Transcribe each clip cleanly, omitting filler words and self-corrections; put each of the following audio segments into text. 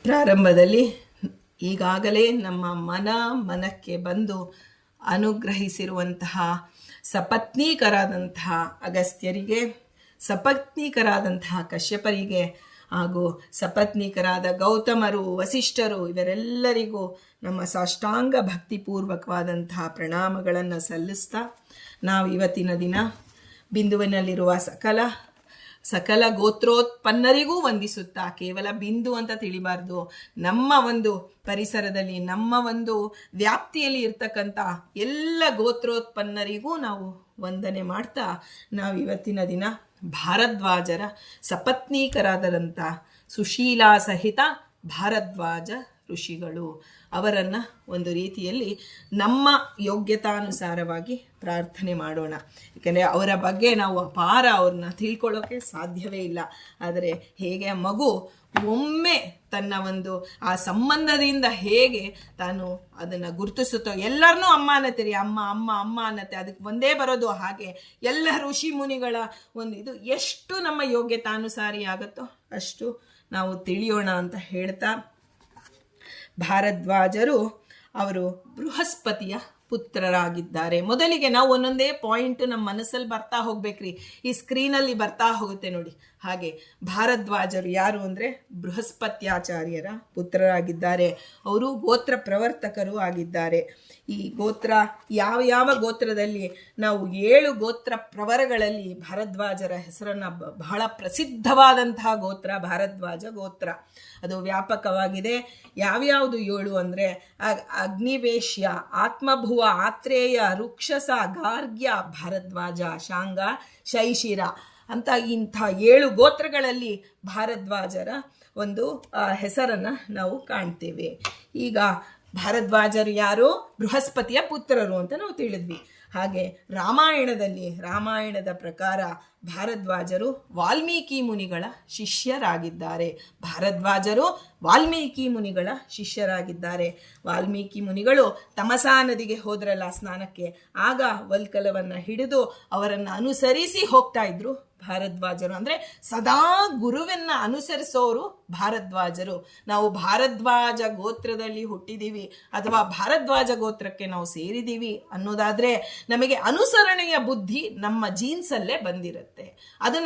ಪ್ರಾರಂಭದಲ್ಲಿ ಈಗಾಗಲೇ ನಮ್ಮ ಮನಕ್ಕೆ ಬಂದು ಅನುಗ್ರಹಿಸಿರುವಂತಹ ಸಪತ್ನೀಕರಾದಂತಹ ಅಗಸ್ತ್ಯರಿಗೆ, ಸಪತ್ನೀಕರಾದಂತಹ ಕಶ್ಯಪರಿಗೆ ಹಾಗೂ ಸಪತ್ನೀಕರಾದ ಗೌತಮರು, ವಸಿಷ್ಠರು ಇವರೆಲ್ಲರಿಗೂ ನಮ್ಮ ಸಾಷ್ಟಾಂಗ ಭಕ್ತಿಪೂರ್ವಕವಾದಂತಹ ಪ್ರಣಾಮಗಳನ್ನು ಸಲ್ಲಿಸ್ತಾ ನಾವು ಇವತ್ತಿನ ದಿನ ಬಿಂದುವಿನಲ್ಲಿರುವ ಸಕಲ ಗೋತ್ರೋತ್ಪನ್ನರಿಗೂ ವಂದಿಸುತ್ತಾ, ಕೇವಲ ಬಿಂದು ಅಂತ ತಿಳಿಬಾರ್ದು, ನಮ್ಮ ಒಂದು ಪರಿಸರದಲ್ಲಿ ನಮ್ಮ ಒಂದು ವ್ಯಾಪ್ತಿಯಲ್ಲಿ ಇರ್ತಕ್ಕಂಥ ಎಲ್ಲ ಗೋತ್ರೋತ್ಪನ್ನರಿಗೂ ನಾವು ವಂದನೆ ಮಾಡ್ತಾ ನಾವು ಇವತ್ತಿನ ದಿನ ಭಾರದ್ವಾಜರ ಸಪತ್ನೀಕರಾದಂಥ ಸುಶೀಲಾ ಸಹಿತ ಭಾರದ್ವಾಜ ಋಷಿಗಳು ಅವರನ್ನು ಒಂದು ರೀತಿಯಲ್ಲಿ ನಮ್ಮ ಯೋಗ್ಯತಾನುಸಾರವಾಗಿ ಪ್ರಾರ್ಥನೆ ಮಾಡೋಣ. ಏಕೆಂದರೆ ಅವರ ಬಗ್ಗೆ ನಾವು ಅಪಾರ ಅವ್ರನ್ನ ತಿಳ್ಕೊಳ್ಳೋಕೆ ಸಾಧ್ಯವೇ ಇಲ್ಲ. ಆದರೆ ಹೇಗೆ ಮಗು ಒಮ್ಮೆ ತನ್ನ ಒಂದು ಆ ಸಂಬಂಧದಿಂದ ಹೇಗೆ ತಾನು ಅದನ್ನು ಗುರುತಿಸುತ್ತೋ, ಎಲ್ಲರನ್ನೂ ಅಮ್ಮ ಅನ್ನತ್ತೀರಿ, ಅಮ್ಮ ಅಮ್ಮ ಅಮ್ಮ ಅನ್ನತ್ತೆ, ಅದಕ್ಕೆ ಒಂದೇ ಬರೋದು. ಹಾಗೆ ಎಲ್ಲ ಋಷಿ ಮುನಿಗಳ ಒಂದು ಇದು ಎಷ್ಟು ನಮ್ಮ ಯೋಗ್ಯತಾನುಸಾರಿ ಆಗುತ್ತೋ ಅಷ್ಟು ನಾವು ತಿಳಿಯೋಣ ಅಂತ ಹೇಳ್ತಾ, ಭಾರದ್ವಾಜರು ಅವರು ಬೃಹಸ್ಪತಿಯ ಪುತ್ರರಾಗಿದ್ದಾರೆ. ಮೊದಲಿಗೆ ನಾವು ಒಂದೊಂದೇ ಪಾಯಿಂಟ್ ನಮ್ಮ ಮನಸ್ಸಲ್ಲಿ ಬರ್ತಾ ಹೋಗ್ಬೇಕ್ರಿ, ಈ ಸ್ಕ್ರೀನಲ್ಲಿ ಬರ್ತಾ ಹೋಗುತ್ತೆ ನೋಡಿ. ಹಾಗೆ ಭಾರದ್ವಾಜರು ಯಾರು ಅಂದರೆ ಬೃಹಸ್ಪತ್ಯಾಚಾರ್ಯರ ಪುತ್ರರಾಗಿದ್ದಾರೆ. ಅವರು ಗೋತ್ರ ಪ್ರವರ್ತಕರು ಆಗಿದ್ದಾರೆ. ಈ ಗೋತ್ರ ಯಾವ ಗೋತ್ರದಲ್ಲಿ ನಾವು 7 ಗೋತ್ರ ಪ್ರವರಗಳಲ್ಲಿ ಭಾರದ್ವಾಜರ ಹೆಸರನ್ನು ಬಹಳ ಪ್ರಸಿದ್ಧವಾದಂತಹ ಗೋತ್ರ ಭಾರದ್ವಾಜ ಗೋತ್ರ. ಅದು ವ್ಯಾಪಕವಾಗಿದೆ. ಯಾವ್ಯಾವುದು 7 ಅಂದರೆ ಅಗ್ನಿವೇಶ್ಯ, ಆತ್ಮಭುವ, ಆತ್ರೇಯ, ರುಕ್ಷಸ, ಗಾರ್ಗ್ಯ, ಭಾರದ್ವಾಜ, ಶಾಂಗ, ಶೈಶಿರ ಅಂತ ಇಂಥ 7 ಗೋತ್ರಗಳಲ್ಲಿ ಭಾರದ್ವಾಜರ ಒಂದು ಹೆಸರನ್ನು ನಾವು ಕಾಣ್ತೇವೆ. ಈಗ ಭಾರದ್ವಾಜರು ಯಾರು? ಬೃಹಸ್ಪತಿಯ ಪುತ್ರರು ಅಂತ ನಾವು ತಿಳಿದ್ವಿ. ಹಾಗೆ ರಾಮಾಯಣದ ಪ್ರಕಾರ ಭಾರದ್ವಾಜರು ವಾಲ್ಮೀಕಿ ಮುನಿಗಳ ಶಿಷ್ಯರಾಗಿದ್ದಾರೆ. ವಾಲ್ಮೀಕಿ ಮುನಿಗಳು ತಮಸಾ ನದಿಗೆ ಹೋದ್ರಲ್ಲ ಸ್ನಾನಕ್ಕೆ, ಆಗ ವಲ್ಕಲವನ್ನು ಹಿಡಿದು ಅವರನ್ನು ಅನುಸರಿಸಿ ಹೋಗ್ತಾ ಇದ್ರು ಭಾರದ್ವಾಜರು. ಅಂದರೆ ಸದಾ ಗುರುವನ್ನ ಅನುಸರಿಸೋರು ಭಾರದ್ವಾಜರು. ನಾವು ಭಾರದ್ವಾಜ ಗೋತ್ರದಲ್ಲಿ ಹುಟ್ಟಿದ್ದೀವಿ ಅಥವಾ ಭಾರದ್ವಾಜ ಗೋತ್ರಕ್ಕೆ ನಾವು ಸೇರಿದ್ದೀವಿ ಅನ್ನೋದಾದರೆ ನಮಗೆ ಅನುಸರಣೆಯ ಬುದ್ಧಿ ನಮ್ಮ ಜೀನ್ಸಲ್ಲೇ ಬಂದಿರುತ್ತೆ. ಅದು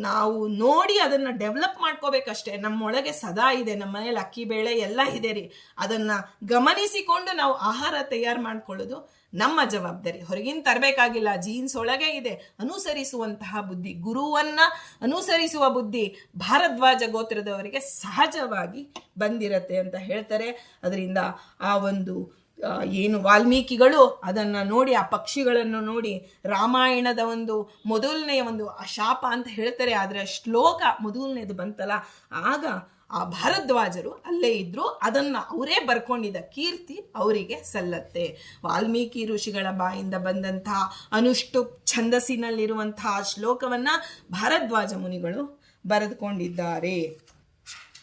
ನಾವು ನೋಡಿ ಅದನ್ನು ಡೆವಲಪ್ ಮಾಡ್ಕೋಬೇಕಷ್ಟೇ. ನಮ್ಮೊಳಗೆ ಸದಾ ಇದೆ, ನಮ್ಮ ಮನೇಲಿ ಅಕ್ಕಿ ಬೇಳೆ ಎಲ್ಲ ಇದೆ ರೀ. ಅದನ್ನು ಗಮನಿಸಿಕೊಂಡು ನಾವು ಆಹಾರ ತಯಾರು ಮಾಡ್ಕೊಳ್ಳೋದು ನಮ್ಮ ಜವಾಬ್ದಾರಿ. ಹೊರಗಿನ ತರಬೇಕಾಗಿಲ್ಲ, ಜೀನ್ಸ್ ಒಳಗೆ ಇದೆ. ಅನುಸರಿಸುವಂತಹ ಬುದ್ಧಿ, ಗುರುವನ್ನ ಅನುಸರಿಸುವ ಬುದ್ಧಿ ಭಾರದ್ವಾಜ ಗೋತ್ರದವರಿಗೆ ಸಹಜವಾಗಿ ಬಂದಿರತ್ತೆ ಅಂತ ಹೇಳ್ತಾರೆ. ಅದರಿಂದ ಆ ಒಂದು ಏನು ವಾಲ್ಮೀಕಿಗಳು ಅದನ್ನು ನೋಡಿ, ಆ ಪಕ್ಷಿಗಳನ್ನು ನೋಡಿ ರಾಮಾಯಣದ ಒಂದು ಮೊದಲನೆಯ ಒಂದು ಶಾಪ ಅಂತ ಹೇಳ್ತಾರೆ. ಆದರೆ ಶ್ಲೋಕ ಮೊದಲನೇದು ಬಂತಲ್ಲ, ಆಗ ಆ ಭಾರದ್ವಾಜರು ಅಲ್ಲೇ ಇದ್ರು. ಅದನ್ನು ಅವರೇ ಬರ್ಕೊಂಡಿದ್ದ ಕೀರ್ತಿ ಅವರಿಗೆ ಸಲ್ಲತ್ತೆ. ವಾಲ್ಮೀಕಿ ಋಷಿಗಳ ಬಾಯಿಂದ ಬಂದಂತಹ ಅನುಷ್ಟು ಛಂದಸ್ಸಿನಲ್ಲಿರುವಂತಹ ಶ್ಲೋಕವನ್ನು ಭಾರದ್ವಾಜ ಮುನಿಗಳು ಬರೆದುಕೊಂಡಿದ್ದಾರೆ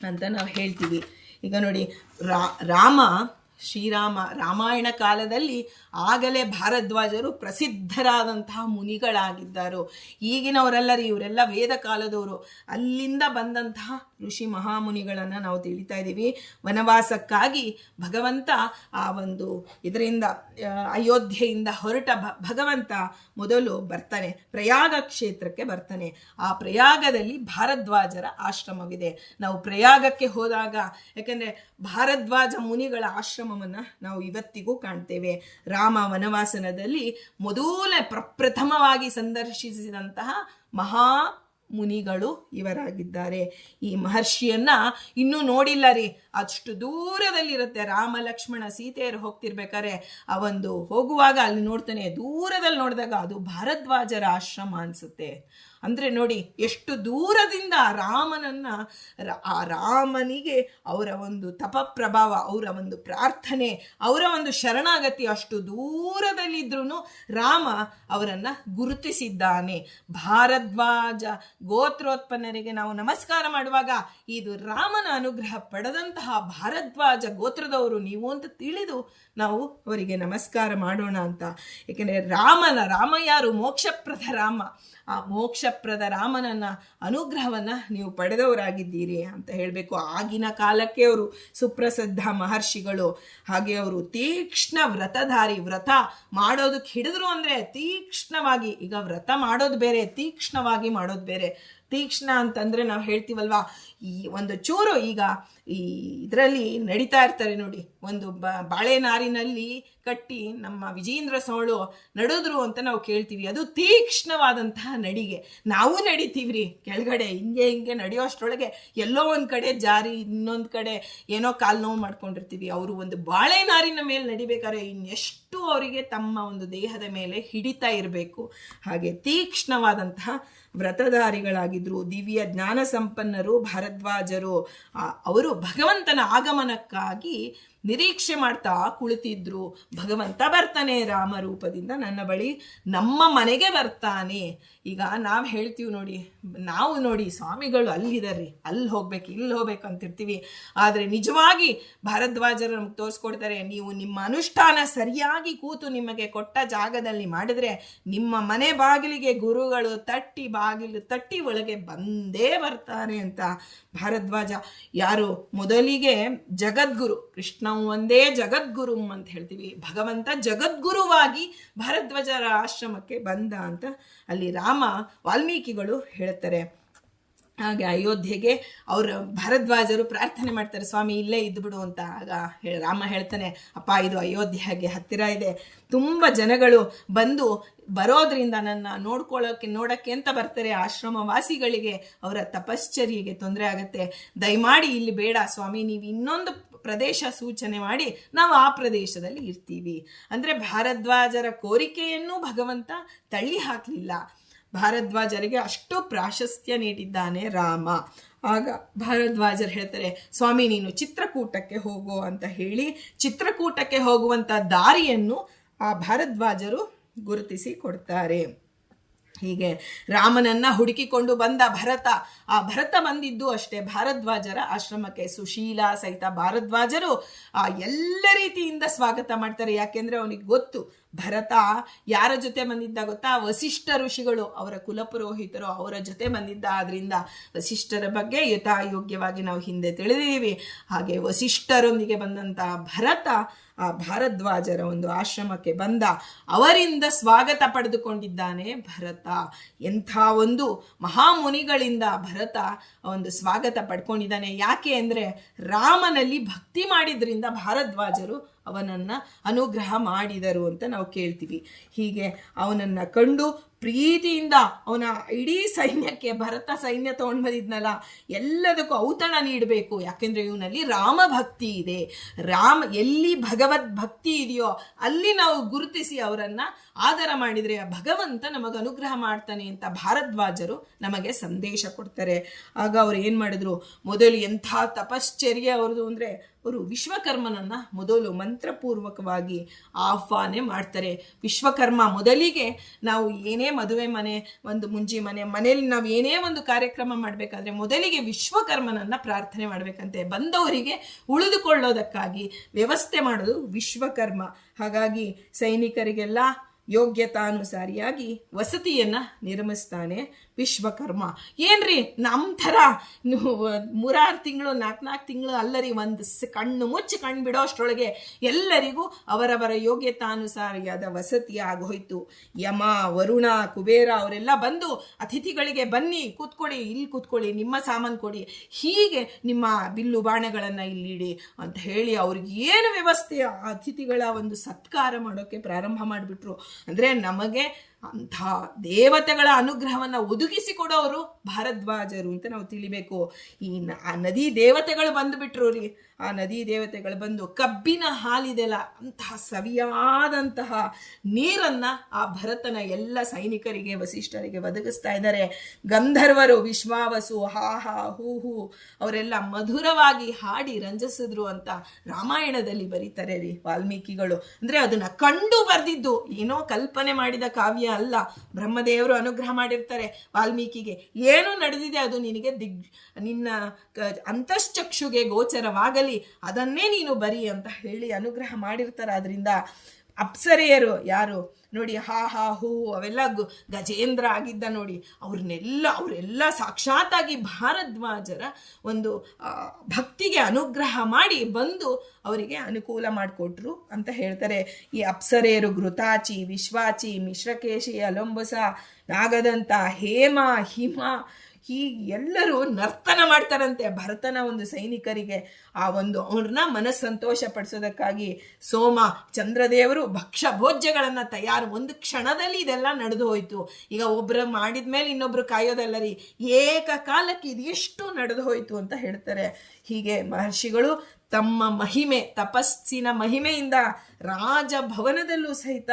ಅಂತ ನಾವು ಹೇಳ್ತೀವಿ. ಈಗ ನೋಡಿ, ಶ್ರೀರಾಮ ರಾಮಾಯಣ ಕಾಲದಲ್ಲಿ ಆಗಲೇ ಭಾರದ್ವಾಜರು ಪ್ರಸಿದ್ಧರಾದಂತಹ ಮುನಿಗಳಾಗಿದ್ದರು. ಈಗಿನವರೆಲ್ಲರೂ ಇವರೆಲ್ಲ ವೇದ ಕಾಲದವರು. ಅಲ್ಲಿಂದ ಬಂದಂತಹ ಋಷಿ ಮಹಾಮುನಿಗಳನ್ನು ನಾವು ತಿಳಿತಾ ಇದ್ದೀವಿ. ವನವಾಸಕ್ಕಾಗಿ ಭಗವಂತ ಆ ಒಂದು ಇದರಿಂದ ಅಯೋಧ್ಯೆಯಿಂದ ಹೊರಟ ಭಗವಂತ ಮೊದಲು ಬರ್ತಾನೆ, ಪ್ರಯಾಗ ಕ್ಷೇತ್ರಕ್ಕೆ ಬರ್ತಾನೆ. ಆ ಪ್ರಯಾಗದಲ್ಲಿ ಭಾರದ್ವಾಜರ ಆಶ್ರಮವಿದೆ. ನಾವು ಪ್ರಯಾಗಕ್ಕೆ ಹೋದಾಗ, ಯಾಕೆಂದರೆ ಭಾರದ್ವಾಜ ಮುನಿಗಳ ಆಶ್ರಮವನ್ನು ನಾವು ಇವತ್ತಿಗೂ ಕಾಣ್ತೇವೆ. ರಾಮ ವನವಾಸನದಲ್ಲಿ ಪ್ರಪ್ರಥಮವಾಗಿ ಸಂದರ್ಶಿಸಿದಂತಹ ಮಹಾ ಮುನಿಗಳು ಇವರಾಗಿದ್ದಾರೆ. ಈ ಮಹರ್ಷಿಯನ್ನ ಇನ್ನೂ ನೋಡಿಲ್ಲ ರೀ, ಅಷ್ಟು ದೂರದಲ್ಲಿರುತ್ತೆ. ರಾಮ ಲಕ್ಷ್ಮಣ ಸೀತೆಯರು ಹೋಗ್ತಿರ್ಬೇಕಾದ್ರೆ ಆ ಒಂದು ಹೋಗುವಾಗ ಅಲ್ಲಿ ನೋಡ್ತಾನೆ, ದೂರದಲ್ಲಿ ನೋಡಿದಾಗ ಅದು ಭಾರದ್ವಾಜರ ಆಶ್ರಮ ಅನ್ಸುತ್ತೆ. ಅಂದರೆ ನೋಡಿ ಎಷ್ಟು ದೂರದಿಂದ ರಾಮನಿಗೆ ಅವರ ಒಂದು ತಪಪ್ರಭಾವ, ಅವರ ಒಂದು ಪ್ರಾರ್ಥನೆ, ಅವರ ಒಂದು ಶರಣಾಗತಿ ಅಷ್ಟು ದೂರದಲ್ಲಿದ್ರೂ ರಾಮ ಅವರನ್ನು ಗುರುತಿಸಿದ್ದಾನೆ. ಭಾರದ್ವಾಜ ಗೋತ್ರೋತ್ಪನ್ನರಿಗೆ ನಾವು ನಮಸ್ಕಾರ ಮಾಡುವಾಗ ಇದು ರಾಮನ ಅನುಗ್ರಹ ಪಡೆದಂತಹ ಭಾರದ್ವಾಜ ಗೋತ್ರದವರು ನೀವು ಅಂತ ತಿಳಿದು ನಾವು ಅವರಿಗೆ ನಮಸ್ಕಾರ ಮಾಡೋಣ ಅಂತ. ಏಕೆಂದರೆ ರಾಮ ಯಾರು? ಮೋಕ್ಷಪ್ರದ ರಾಮ. ಆ ಮೋಕ್ಷ ಮೋಕ್ಷಪ್ರದ ರಾಮನನ್ನ ಅನುಗ್ರಹವನ್ನ ನೀವು ಪಡೆದವರಾಗಿದ್ದೀರಿ ಅಂತ ಹೇಳಬೇಕು. ಆಗಿನ ಕಾಲಕ್ಕೆ ಅವರು ಸುಪ್ರಸಿದ್ಧ ಮಹರ್ಷಿಗಳು. ಹಾಗೆ ಅವರು ತೀಕ್ಷ್ಣ ವ್ರತಧಾರಿ. ವ್ರತ ಮಾಡೋದಕ್ಕೆ ಹಿಡಿದ್ರು ಅಂದ್ರೆ ತೀಕ್ಷ್ಣವಾಗಿ, ಈಗ ವ್ರತ ಮಾಡೋದು ಬೇರೆ, ತೀಕ್ಷ್ಣವಾಗಿ ಮಾಡೋದು ಬೇರೆ. ತೀಕ್ಷ್ಣ ಅಂತಂದ್ರೆ ನಾವು ಹೇಳ್ತೀವಲ್ವಾ, ಈ ಒಂದು ಚೂರು ಈಗ ಈ ಇದರಲ್ಲಿ ನಡೀತಾ ಇರ್ತಾರೆ ನೋಡಿ, ಒಂದು ಬಾಳೆ ನಾರಿನಲ್ಲಿ ಕಟ್ಟಿ ನಮ್ಮ ವಿಜೇಂದ್ರ ಸೋಳು ನಡೆದ್ರು ಅಂತ ನಾವು ಕೇಳ್ತೀವಿ. ಅದು ತೀಕ್ಷ್ಣವಾದಂತಹ ನಡಿಗೆ. ನಾವು ನಡಿತೀವ್ರಿ ಕೆಳಗಡೆ ಹಿಂಗೆ ನಡೆಯೋಷ್ಟರೊಳಗೆ ಎಲ್ಲೋ ಒಂದು ಕಡೆ ಜಾರಿ, ಇನ್ನೊಂದು ಕಡೆ ಏನೋ ಕಾಲು ನೋವು ಮಾಡ್ಕೊಂಡಿರ್ತೀವಿ. ಅವರು ಒಂದು ಬಾಳೆ ನಾರಿನ ಮೇಲೆ ನಡಿಬೇಕಾದ್ರೆ ಇನ್ನೆಷ್ಟು ಅವರಿಗೆ ತಮ್ಮ ಒಂದು ದೇಹದ ಮೇಲೆ ಹಿಡಿತಾ ಇರಬೇಕು. ಹಾಗೆ ತೀಕ್ಷ್ಣವಾದಂತಹ ವ್ರತಧಾರಿಗಳಾಗಿದ್ರು, ದಿವ್ಯ ಜ್ಞಾನ ಸಂಪನ್ನರು ಭಾರದ್ವಾಜರು. ಅವರು ಭಗವಂತನ ಆಗಮನಕ್ಕಾಗಿ ನಿರೀಕ್ಷೆ ಮಾಡ್ತಾ ಕುಳಿತಿದ್ರು. ಭಗವಂತ ಬರ್ತಾನೆ ರಾಮರೂಪದಿಂದ ನನ್ನ ಬಳಿ, ನಮ್ಮ ಮನೆಗೆ ಬರ್ತಾನೆ. ಈಗ ನಾವು ಹೇಳ್ತೀವಿ ನೋಡಿ, ನಾವು ನೋಡಿ ಸ್ವಾಮಿಗಳು ಅಲ್ಲಿದಾರ್ರಿ, ಅಲ್ಲಿ ಹೋಗ್ಬೇಕು ಇಲ್ಲಿ ಹೋಗ್ಬೇಕು ಅಂತಿರ್ತೀವಿ. ಆದರೆ ನಿಜವಾಗಿ ಭಾರದ್ವಾಜರು ನಮ್ಗೆ ತೋರಿಸ್ಕೊಡ್ತಾರೆ, ನೀವು ನಿಮ್ಮ ಅನುಷ್ಠಾನ ಸರಿಯಾಗಿ ಕೂತು ನಿಮಗೆ ಕೊಟ್ಟ ಜಾಗದಲ್ಲಿ ಮಾಡಿದ್ರೆ ನಿಮ್ಮ ಮನೆ ಬಾಗಿಲಿಗೆ ಗುರುಗಳು ಬಾಗಿಲು ತಟ್ಟಿ ಒಳಗೆ ಬಂದೇ ಬರ್ತಾರೆ ಅಂತ. ಭಾರದ್ವಾಜ ಯಾರು? ಮೊದಲಿಗೆ ಜಗದ್ಗುರು, ಕೃಷ್ಣ ಒಂದೇ ಜಗದ್ಗುರು ಅಂತ ಹೇಳ್ತೀವಿ. ಭಗವಂತ ಜಗದ್ಗುರುವಾಗಿ ಭಾರದ್ವಾಜರ ಆಶ್ರಮಕ್ಕೆ ಬಂದ ಅಂತ ಅಲ್ಲಿ ವಾಲ್ಮೀಕಿಗಳು ಹೇಳ್ತಾರೆ. ಹಾಗೆ ಅಯೋಧ್ಯೆಗೆ ಅವರು ಭಾರದ್ವಾಜರು ಪ್ರಾರ್ಥನೆ ಮಾಡ್ತಾರೆ, ಸ್ವಾಮಿ ಇಲ್ಲೇ ಇದ್ದುಬಿಡು ಅಂತ. ಆಗ ರಾಮ ಹೇಳ್ತಾನೆ, ಅಪ್ಪ ಇದು ಅಯೋಧ್ಯೆಗೆ ಹತ್ತಿರ ಇದೆ, ತುಂಬ ಜನಗಳು ಬರೋದ್ರಿಂದ ನನ್ನ ನೋಡಕ್ಕೆ ಅಂತ ಬರ್ತಾರೆ. ಆಶ್ರಮವಾಸಿಗಳಿಗೆ ಅವರ ತಪಶ್ಚರ್ಯೆಗೆ ತೊಂದರೆ ಆಗತ್ತೆ, ದಯಮಾಡಿ ಇಲ್ಲಿ ಬೇಡ ಸ್ವಾಮಿ, ನೀವು ಇನ್ನೊಂದು ಪ್ರದೇಶ ಸೂಚನೆ ಮಾಡಿ ನಾವು ಆ ಪ್ರದೇಶದಲ್ಲಿ ಇರ್ತೀವಿ ಅಂದ್ರೆ ಭಾರದ್ವಾಜರ ಕೋರಿಕೆಯನ್ನು ಭಗವಂತ ತಳ್ಳಿ ಹಾಕಲಿಲ್ಲ. ಭಾರದ್ವಾಜರಿಗೆ ಅಷ್ಟು ಪ್ರಾಶಸ್ತ್ಯ ನೀಡಿದ್ದಾನೆ ರಾಮ. ಆಗ ಭಾರದ್ವಾಜರು ಹೇಳ್ತಾರೆ, ಸ್ವಾಮಿ ನೀನು ಚಿತ್ರಕೂಟಕ್ಕೆ ಹೋಗೋ ಅಂತ ಹೇಳಿ ಚಿತ್ರಕೂಟಕ್ಕೆ ಹೋಗುವಂತ ದಾರಿಯನ್ನು ಆ ಭಾರದ್ವಾಜರು ಗುರುತಿಸಿ ಕೊಡ್ತಾರೆ. ಹೀಗೆ ರಾಮನನ್ನ ಹುಡುಕಿಕೊಂಡು ಬಂದ ಆ ಭರತ ಬಂದಿದ್ದು ಅಷ್ಟೇ ಭಾರದ್ವಾಜರ ಆಶ್ರಮಕ್ಕೆ. ಸುಶೀಲ ಸಹಿತ ಭಾರದ್ವಾಜರು ಎಲ್ಲ ರೀತಿಯಿಂದ ಸ್ವಾಗತ ಮಾಡ್ತಾರೆ. ಯಾಕೆಂದ್ರೆ ಅವನಿಗೆ ಗೊತ್ತು ಭರತ ಯಾರ ಜೊತೆ ಬಂದಿದ್ದ ಗೊತ್ತಾ? ವಸಿಷ್ಠ ಋಷಿಗಳು, ಅವರ ಕುಲಪುರೋಹಿತರು, ಅವರ ಜೊತೆ ಬಂದಿದ್ದ. ಆದ್ರಿಂದ ವಸಿಷ್ಠರ ಬಗ್ಗೆ ಯಥಾಯೋಗ್ಯವಾಗಿ ನಾವು ಹಿಂದೆ ತಿಳಿದೀವಿ. ಹಾಗೆ ವಸಿಷ್ಠರೊಂದಿಗೆ ಬಂದಂತ ಭರತ ಆ ಭಾರದ್ವಾಜರ ಒಂದು ಆಶ್ರಮಕ್ಕೆ ಬಂದ, ಅವರಿಂದ ಸ್ವಾಗತ ಪಡೆದುಕೊಂಡಿದ್ದಾನೆ ಭರತ. ಎಂಥ ಒಂದು ಮಹಾಮುನಿಗಳಿಂದ ಭರತ ಒಂದು ಸ್ವಾಗತ ಪಡ್ಕೊಂಡಿದ್ದಾನೆ. ಯಾಕೆ ಅಂದ್ರೆ ರಾಮನಲ್ಲಿ ಭಕ್ತಿ ಮಾಡಿದ್ರಿಂದ ಭಾರದ್ವಾಜರು ಅವನನ್ನ ಅನುಗ್ರಹ ಮಾಡಿದರು ಅಂತ ನಾವು ಕೇಳ್ತೀವಿ. ಹೀಗೆ ಅವನನ್ನ ಕಂಡು ಪ್ರೀತಿಯಿಂದ ಅವನ ಇಡೀ ಸೈನ್ಯಕ್ಕೆ, ಭರತ ಸೈನ್ಯ ತಗೊಂಡು ಬಂದಿದ್ನಲ್ಲ ಎಲ್ಲದಕ್ಕೂ ಔತಣ ನೀಡಬೇಕು. ಯಾಕೆಂದ್ರೆ ಇವನಲ್ಲಿ ರಾಮ ಭಕ್ತಿ ಇದೆ. ಎಲ್ಲಿ ಭಗವದ್ ಭಕ್ತಿ ಇದೆಯೋ ಅಲ್ಲಿ ನಾವು ಗುರುತಿಸಿ ಅವರನ್ನ ಆದರ ಮಾಡಿದ್ರೆ ಭಗವಂತ ನಮಗೆ ಅನುಗ್ರಹ ಮಾಡ್ತಾನೆ ಅಂತ ಭಾರದ್ವಾಜರು ನಮಗೆ ಸಂದೇಶ ಕೊಡ್ತಾರೆ. ಆಗ ಅವ್ರು ಏನ್ ಮಾಡಿದ್ರು, ಮೊದಲು ಎಂಥ ತಪಶ್ಚರ್ಯ ಅವ್ರದ್ದು ಅಂದ್ರೆ ಅವರು ವಿಶ್ವಕರ್ಮನನ್ನ ಮೊದಲು ಮಂತ್ರಪೂರ್ವಕವಾಗಿ ಆಹ್ವಾನ ಮಾಡ್ತಾರೆ. ವಿಶ್ವಕರ್ಮ ಮೊದಲಿಗೆ ನಾವು ಏನೇ ಮದುವೆ ಮನೆ, ಒಂದು ಮುಂಜಿ ಮನೆಯಲ್ಲಿ ನಾವು ಏನೇ ಒಂದು ಕಾರ್ಯಕ್ರಮ ಮಾಡಬೇಕಾದ್ರೆ ಮೊದಲಿಗೆ ವಿಶ್ವಕರ್ಮನನ್ನ ಪ್ರಾರ್ಥನೆ ಮಾಡ್ಬೇಕಂತೆ. ಬಂದವರಿಗೆ ಉಳಿದುಕೊಳ್ಳೋದಕ್ಕಾಗಿ ವ್ಯವಸ್ಥೆ ಮಾಡೋದು ವಿಶ್ವಕರ್ಮ. ಹಾಗಾಗಿ ಸೈನಿಕರಿಗೆಲ್ಲ ಯೋಗ್ಯತಾನುಸಾರಿಯಾಗಿ ವಸತಿಯನ್ನ ನಿರ್ಮಿಸ್ತಾನೆ ವಿಶ್ವಕರ್ಮ. ಏನ್ರಿ ನಮ್ಮ ಥರ 3-6 ತಿಂಗಳು 4-4 ತಿಂಗಳು ಅಲ್ಲರಿ, ಒಂದು ಕಣ್ಣು ಮುಚ್ಚಿ ಕಣ್ಣು ಬಿಡೋ ಅಷ್ಟರೊಳಗೆ ಎಲ್ಲರಿಗೂ ಅವರವರ ಯೋಗ್ಯತಾನುಸಾರಿಯಾದ ವಸತಿ ಆಗೋಯ್ತು. ಯಮ, ವರುಣ, ಕುಬೇರ ಅವರೆಲ್ಲ ಬಂದು ಅತಿಥಿಗಳಿಗೆ ಬನ್ನಿ ಕೂತ್ಕೊಳ್ಳಿ, ಇಲ್ಲಿ ಕೂತ್ಕೊಳ್ಳಿ, ನಿಮ್ಮ ಸಾಮಾನು ಕೊಡಿ, ಹೀಗೆ ನಿಮ್ಮ ಬಿಲ್ಲು ಬಾಣಗಳನ್ನ ಇಲ್ಲಿಡಿ ಅಂತ ಹೇಳಿ ಅವ್ರಿಗೆ ಏನು ವ್ಯವಸ್ಥೆ, ಅತಿಥಿಗಳ ಒಂದು ಸತ್ಕಾರ ಮಾಡೋಕೆ ಪ್ರಾರಂಭ ಮಾಡಿಬಿಟ್ರು. ಅಂದ್ರೆ ನಮಗೆ ಅಂಥ ದೇವತೆಗಳ ಅನುಗ್ರಹವನ್ನ ಒದಗಿಸಿಕೊಡೋರು ಭಾರದ್ವಾಜರು ಅಂತ ನಾವು ತಿಳಿಬೇಕು. ಆ ನದಿ ದೇವತೆಗಳು ಬಂದುಬಿಟ್ರು ರೀ. ಆ ನದಿ ದೇವತೆಗಳು ಬಂದು ಕಬ್ಬಿನ ಹಾಲಿದೆಲ್ಲ ಅಂತಹ ಸವಿಯಾದಂತಹ ನೀರನ್ನ ಆ ಭರತನ ಎಲ್ಲ ಸೈನಿಕರಿಗೆ, ವಸಿಷ್ಠರಿಗೆ ಒದಗಿಸ್ತಾ ಇದ್ದಾರೆ. ಗಂಧರ್ವರು, ವಿಶ್ವಾವಸು, ಹಾಹಾ ಹೂಹು ಅವರೆಲ್ಲ ಮಧುರವಾಗಿ ಹಾಡಿ ರಂಜಿಸಿದ್ರು ಅಂತ ರಾಮಾಯಣದಲ್ಲಿ ಬರೀತಾರೆ ರೀ ವಾಲ್ಮೀಕಿಗಳು. ಅಂದ್ರೆ ಅದನ್ನ ಕಂಡು ಬರ್ದಿದ್ದು, ಏನೋ ಕಲ್ಪನೆ ಮಾಡಿದ ಕಾವ್ಯ ಅಲ್ಲ. ಬ್ರಹ್ಮದೇವರು ಅನುಗ್ರಹ ಮಾಡಿರ್ತಾರೆ ವಾಲ್ಮೀಕಿಗೆ, ಏನು ನಡೆದಿದೆ ಅದು ನಿನಗೆ ನಿನ್ನ ಅಂತಶ್ಚಕ್ಷುಗೆ ಗೋಚರವಾಗಲಿ, ಅದನ್ನೇ ನೀನು ಬರಿ ಅಂತ ಹೇಳಿ ಅನುಗ್ರಹ ಮಾಡಿರ್ತಾರೆ. ಆದ್ರಿಂದ ಅಪ್ಸರೆಯರು ಯಾರು ನೋಡಿ, ಹಾ ಹಾ ಹೂ ಅವೆಲ್ಲ ಗಜೇಂದ್ರ ಆಗಿದ್ದ ನೋಡಿ, ಅವರೆಲ್ಲ ಸಾಕ್ಷಾತ್ತಾಗಿ ಭಾರದ್ವಾಜರ ಒಂದು ಭಕ್ತಿಗೆ ಅನುಗ್ರಹ ಮಾಡಿ ಬಂದು ಅವರಿಗೆ ಅನುಕೂಲ ಮಾಡಿಕೊಟ್ರು ಅಂತ ಹೇಳ್ತಾರೆ. ಈ ಅಪ್ಸರೆಯರು ಘೃತಾಚಿ, ವಿಶ್ವಾಚಿ, ಮಿಶ್ರಕೇಶಿ, ಅಲಂಬಸ, ನಾಗದಂತ, ಹೇಮ, ಹಿಮ, ಈ ಎಲ್ಲರೂ ನರ್ತನ ಮಾಡ್ತಾರಂತೆ ಭರತನ ಒಂದು ಸೈನಿಕರಿಗೆ. ಅವ್ರನ್ನ ಮನಸ್ಸಂತೋಷ ಪಡಿಸೋದಕ್ಕಾಗಿ ಸೋಮ, ಚಂದ್ರದೇವರು ಭಕ್ಷ್ಯ ಭೋಜ್ಯಗಳನ್ನು ತಯಾರು, ಒಂದು ಕ್ಷಣದಲ್ಲಿ ಇದೆಲ್ಲ ನಡೆದು ಹೋಯ್ತು. ಈಗ ಒಬ್ಬರು ಮಾಡಿದ್ಮೇಲೆ ಇನ್ನೊಬ್ರು ಕಾಯೋದಲ್ಲ ರೀ, ಏಕಕಾಲಕ್ಕೆ ಇದು ಎಷ್ಟು ನಡೆದು ಹೋಯ್ತು ಅಂತ ಹೇಳ್ತಾರೆ. ಹೀಗೆ ಮಹರ್ಷಿಗಳು ತಮ್ಮ ಮಹಿಮೆ, ತಪಸ್ಸಿನ ಮಹಿಮೆಯಿಂದ ರಾಜಭವನದಲ್ಲೂ ಸಹಿತ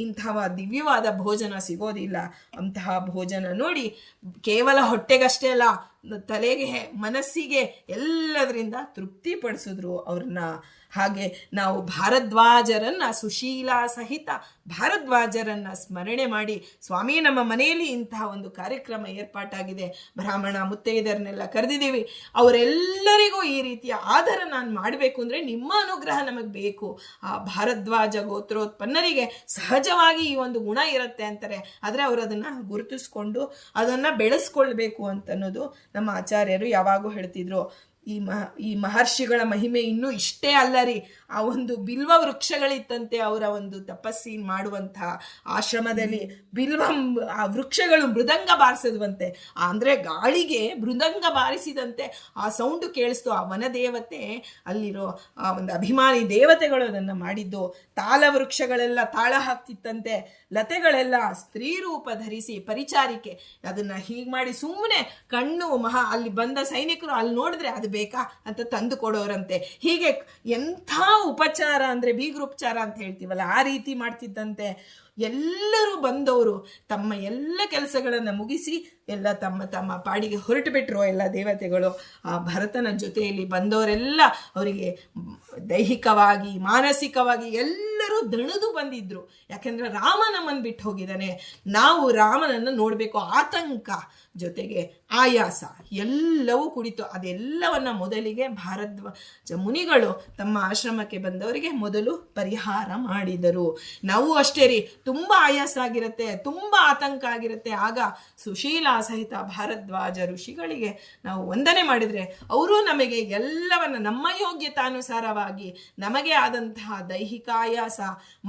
ಇಂತಹ ದಿವ್ಯವಾದ ಭೋಜನ ಸಿಗೋದಿಲ್ಲ. ಅಂತಹ ಭೋಜನ ನೋಡಿ ಕೇವಲ ಹೊಟ್ಟೆಗಷ್ಟೇ ಅಲ್ಲ, ತಲೆಗೆ, ಮನಸ್ಸಿಗೆ ಎಲ್ಲದರಿಂದ ತೃಪ್ತಿಪಡಿಸಿದ್ರು ಅವ್ರನ್ನ. ಹಾಗೆ ನಾವು ಭಾರದ್ವಾಜರನ್ನ, ಸುಶೀಲ ಸಹಿತ ಭಾರದ್ವಾಜರನ್ನ ಸ್ಮರಣೆ ಮಾಡಿ, ಸ್ವಾಮಿ ನಮ್ಮ ಮನೆಯಲ್ಲಿ ಇಂತಹ ಒಂದು ಕಾರ್ಯಕ್ರಮ ಏರ್ಪಾಟಾಗಿದೆ, ಬ್ರಾಹ್ಮಣ ಮುತ್ತೈದರನ್ನೆಲ್ಲ ಕರೆದಿದ್ದೀವಿ, ಅವರೆಲ್ಲರಿಗೂ ಈ ರೀತಿಯ ಆಧಾರ ನಾನು ಮಾಡಬೇಕು ಅಂದರೆ ನಿಮ್ಮ ಅನುಗ್ರಹ ನಮಗೆ ಬೇಕು. ಆ ಭಾರದ್ವಾಜ ಗೋತ್ರೋತ್ಪನ್ನರಿಗೆ ಸಹಜವಾಗಿ ಈ ಒಂದು ಗುಣ ಇರುತ್ತೆ ಅಂತಾರೆ, ಆದರೆ ಅವರು ಅದನ್ನು ಗುರುತಿಸ್ಕೊಂಡು ಅದನ್ನು ಬೆಳೆಸ್ಕೊಳ್ಬೇಕು ಅಂತನ್ನೋದು ನಮ್ಮ ಆಚಾರ್ಯರು ಯಾವಾಗೂ ಹೇಳ್ತಿದ್ರು. ಈ ಮಹರ್ಷಿಗಳ ಮಹಿಮೆ ಇನ್ನೂ ಇಷ್ಟೇ ಅಲ್ಲ ರೀ, ಆ ಒಂದು ಬಿಲ್ವ ವೃಕ್ಷಗಳಿತ್ತಂತೆ ಅವರ ಒಂದು ತಪಸ್ಸಿ ಮಾಡುವಂತಹ ಆಶ್ರಮದಲ್ಲಿ. ಆ ವೃಕ್ಷಗಳು ಮೃದಂಗ ಬಾರಿಸಿದ್ವಂತೆ, ಅಂದರೆ ಗಾಳಿಗೆ ಮೃದಂಗ ಬಾರಿಸಿದಂತೆ ಆ ಸೌಂಡು ಕೇಳಿಸ್ತು. ಆ ವನದೇವತೆ, ಅಲ್ಲಿರೋ ಆ ಒಂದು ಅಭಿಮಾನಿ ದೇವತೆಗಳು ಅದನ್ನು ಮಾಡಿದ್ದು. ತಾಳ ವೃಕ್ಷಗಳೆಲ್ಲ ತಾಳ ಹಾಕ್ತಿತ್ತಂತೆ, ಲತೆಗಳೆಲ್ಲ ಸ್ತ್ರೀ ರೂಪ ಧರಿಸಿ ಪರಿಚಾರಿಕೆ ಅದನ್ನು ಹೀಗೆ ಮಾಡಿ ಸುಮ್ಮನೆ ಕಣ್ಣು ಅಲ್ಲಿ ಬಂದ ಸೈನಿಕರು ಅಲ್ಲಿ ನೋಡಿದ್ರೆ ಅದು ಬೇಕಾ ಅಂತ ತಂದು ಕೊಡೋರಂತೆ. ಹೀಗೆ ಎಂಥ ಉಪಚಾರ ಅಂದರೆ ಬೀಗ್ರೋಪಚಾರ ಅಂತ ಹೇಳ್ತೀವಲ್ಲ, ಆ ರೀತಿ ಮಾಡ್ತಿದ್ದಂತೆ. ಎಲ್ಲರೂ ಬಂದವರು ತಮ್ಮ ಎಲ್ಲ ಕೆಲಸಗಳನ್ನು ಮುಗಿಸಿ ಎಲ್ಲ ತಮ್ಮ ತಮ್ಮ ಪಾಡಿಗೆ ಹೊರಟು ಬಿಟ್ರು ಎಲ್ಲ ದೇವತೆಗಳು. ಆ ಭರತನ ಜೊತೆಯಲ್ಲಿ ಬಂದವರೆಲ್ಲ ಅವರಿಗೆ ದೈಹಿಕವಾಗಿ, ಮಾನಸಿಕವಾಗಿ ಎಲ್ಲರೂ ದಣಿದು ಬಂದಿದ್ರು. ಯಾಕೆಂದ್ರೆ ರಾಮ ನಮ್ಮನ್ನು ಬಿಟ್ಟು ಹೋಗಿದ್ದಾನೆ, ನಾವು ರಾಮನನ್ನು ನೋಡಬೇಕು. ಆತಂಕ ಜೊತೆಗೆ ಆಯಾಸ ಎಲ್ಲವೂ ಕುಡಿತು. ಅದೆಲ್ಲವನ್ನ ಮೊದಲಿಗೆ ಭಾರದ್ವಾಜ ಮುನಿಗಳು ತಮ್ಮ ಆಶ್ರಮಕ್ಕೆ ಬಂದವರಿಗೆ ಮೊದಲು ಪರಿಹಾರ ಮಾಡಿದರು. ನಾವು ಅಷ್ಟೇ ರೀ, ತುಂಬ ಆಯಾಸ ಆಗಿರುತ್ತೆ, ತುಂಬ ಆತಂಕ ಆಗಿರುತ್ತೆ. ಆಗ ಸುಶೀಲ ಸಹಿತ ಭಾರದ್ವಾಜ ಋಷಿಗಳಿಗೆ ನಾವು ವಂದನೆ ಮಾಡಿದರೆ ಅವರು ನಮಗೆ ಎಲ್ಲವನ್ನ ನಮ್ಮ ಯೋಗ್ಯತಾನುಸಾರವಾಗಿ ನಮಗೆ ಆದಂತಹ ದೈಹಿಕ ಆಯಾಸ,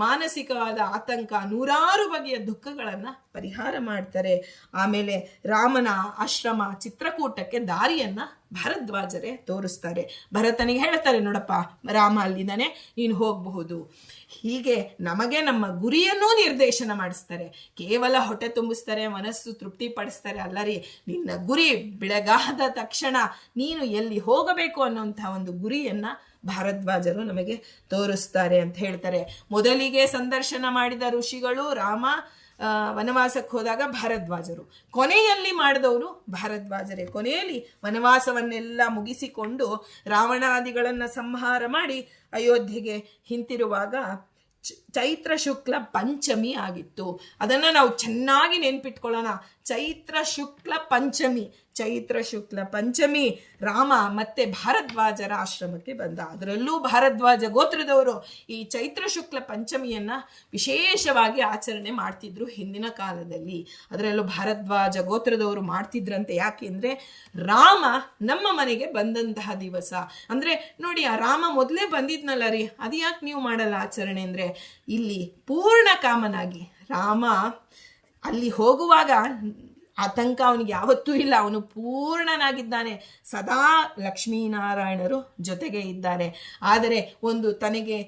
ಮಾನಸಿಕವಾದ ಆತಂಕ, ನೂರಾರು ಬಗೆಯ ದುಃಖಗಳನ್ನು ಪರಿಹಾರ ಮಾಡ್ತಾರೆ. ಆಮೇಲೆ ರಾಮನ ಆಶ್ರಮ ಚಿತ್ರಕೂಟಕ್ಕೆ ದಾರಿಯನ್ನ ಭಾರದ್ವಾಜರೇ ತೋರಿಸ್ತಾರೆ. ಭರತನಿಗೆ ಹೇಳ್ತಾರೆ, ನೋಡಪ್ಪ ರಾಮ ಅಲ್ಲಿದ್ದಾನೆ, ನೀನು ಹೋಗಬಹುದು. ಹೀಗೆ ನಮಗೆ ನಮ್ಮ ಗುರಿಯನ್ನೂ ನಿರ್ದೇಶನ ಮಾಡಿಸ್ತಾರೆ. ಕೇವಲ ಹೊಟ್ಟೆ ತುಂಬಿಸ್ತಾರೆ, ಮನಸ್ಸು ತೃಪ್ತಿ ಪಡಿಸ್ತಾರೆ ಅಲ್ಲರಿ. ನಿನ್ನ ಗುರಿ ಬೆಳಗಾದ ತಕ್ಷಣ ನೀನು ಎಲ್ಲಿ ಹೋಗಬೇಕು ಅನ್ನೋಂಥ ಒಂದು ಗುರಿಯನ್ನ ಭಾರದ್ವಾಜರು ನಮಗೆ ತೋರಿಸ್ತಾರೆ ಅಂತ ಹೇಳ್ತಾರೆ. ಮೊದಲಿಗೆ ಸಂದರ್ಶನ ಮಾಡಿದ ಋಷಿಗಳು ರಾಮ ವನವಾಸಕ್ಕೆ ಹೋದಾಗ ಭಾರದ್ವಾಜರು, ಕೊನೆಯಲ್ಲಿ ಮಾಡಿದವರು ಭಾರದ್ವಾಜರೇ. ಕೊನೆಯಲ್ಲಿ ವನವಾಸವನ್ನೆಲ್ಲ ಮುಗಿಸಿಕೊಂಡು ರಾವಣಾದಿಗಳನ್ನು ಸಂಹಾರ ಮಾಡಿ ಅಯೋಧ್ಯೆಗೆ ಹಿಂತಿರುವಾಗ ಚೈತ್ರ ಶುಕ್ಲ ಪಂಚಮಿ ಆಗಿತ್ತು. ಅದನ್ನು ನಾವು ಚೆನ್ನಾಗಿ ನೆನ್ಪಿಟ್ಕೊಳ್ಳೋಣ. ಚೈತ್ರ ಶುಕ್ಲ ಪಂಚಮಿ ರಾಮ ಮತ್ತೆ ಭಾರದ್ವಾಜರ ಆಶ್ರಮಕ್ಕೆ ಬಂದ. ಅದರಲ್ಲೂ ಭಾರದ್ವಾಜ ಗೋತ್ರದವರು ಈ ಚೈತ್ರ ಶುಕ್ಲ ಪಂಚಮಿಯನ್ನ ವಿಶೇಷವಾಗಿ ಆಚರಣೆ ಮಾಡ್ತಿದ್ರು ಹಿಂದಿನ ಕಾಲದಲ್ಲಿ. ಅದರಲ್ಲೂ ಭಾರದ್ವಾಜ ಗೋತ್ರದವರು ಮಾಡ್ತಿದ್ರಂತೆ. ಯಾಕೆಂದ್ರೆ ರಾಮ ನಮ್ಮ ಮನೆಗೆ ಬಂದಂತಹ ದಿವಸ. ಅಂದ್ರೆ ನೋಡಿ, ಆ ರಾಮ ಮೊದಲೇ ಬಂದಿದ್ನಲ್ಲ ರೀ, ಅದು ಯಾಕೆ ನೀವು ಮಾಡಲ್ಲ ಆಚರಣೆ ಅಂದ್ರೆ, ಇಲ್ಲಿ ಪೂರ್ಣ ಕಾಮನಾಗಿ ರಾಮ ಅಲ್ಲಿ ಹೋಗುವಾಗ ಆತಂಕ ಅವನಿಗೆ ಯಾವತ್ತೂ ಇಲ್ಲ, ಅವನು ಪೂರ್ಣನಾಗಿದ್ದಾನೆ. ಸದಾ ಲಕ್ಷ್ಮೀನಾರಾಯಣರು ಜೊತೆಗೆ ಇದ್ದಾರೆ. ಆದರೆ ಒಂದು ತನಗೆ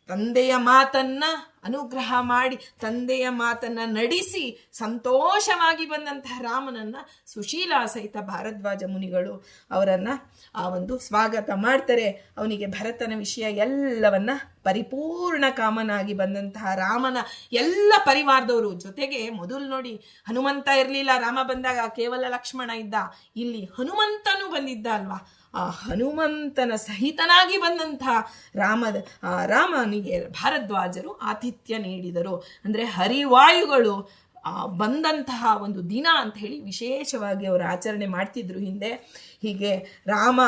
ತಂದೆಯ ಮಾತನ್ನ ಅನುಗ್ರಹ ಮಾಡಿ, ತಂದೆಯ ಮಾತನ್ನ ನಡೆಸಿ ಸಂತೋಷವಾಗಿ ಬಂದಂತಹ ರಾಮನನ್ನ ಸುಶೀಲ ಸಹಿತ ಭಾರದ್ವಾಜ ಮುನಿಗಳು ಅವರನ್ನ ಆ ಒಂದು ಸ್ವಾಗತ ಮಾಡ್ತಾರೆ. ಅವನಿಗೆ ಭರತನ ವಿಷಯ ಎಲ್ಲವನ್ನ ಪರಿಪೂರ್ಣ ಕಾಮನಾಗಿ ಬಂದಂತಹ ರಾಮನ ಎಲ್ಲ ಪರಿವಾರದವರು ಜೊತೆಗೆ, ಮೊದಲು ನೋಡಿ ಹನುಮಂತ ಇರಲಿಲ್ಲ, ರಾಮ ಬಂದಾಗ ಕೇವಲ ಲಕ್ಷ್ಮಣ ಇದ್ದ. ಇಲ್ಲಿ ಹನುಮಂತನೂ ಬಂದಿದ್ದ ಅಲ್ವಾ. ಆ ಹನುಮಂತನ ಸಹಿತನಾಗಿ ಬಂದಂತಹ ರಾಮನಿಗೆ ಭಾರದ್ವಾಜರು ಆತಿಥ್ಯ ನೀಡಿದರು. ಅಂದರೆ ಹರಿವಾಯುಗಳು ಬಂದಂತಹ ಒಂದು ದಿನ ಅಂತ ಹೇಳಿ ವಿಶೇಷವಾಗಿ ಅವರು ಆಚರಣೆ ಮಾಡ್ತಿದ್ರು ಹಿಂದೆ. ಹೀಗೆ ರಾಮ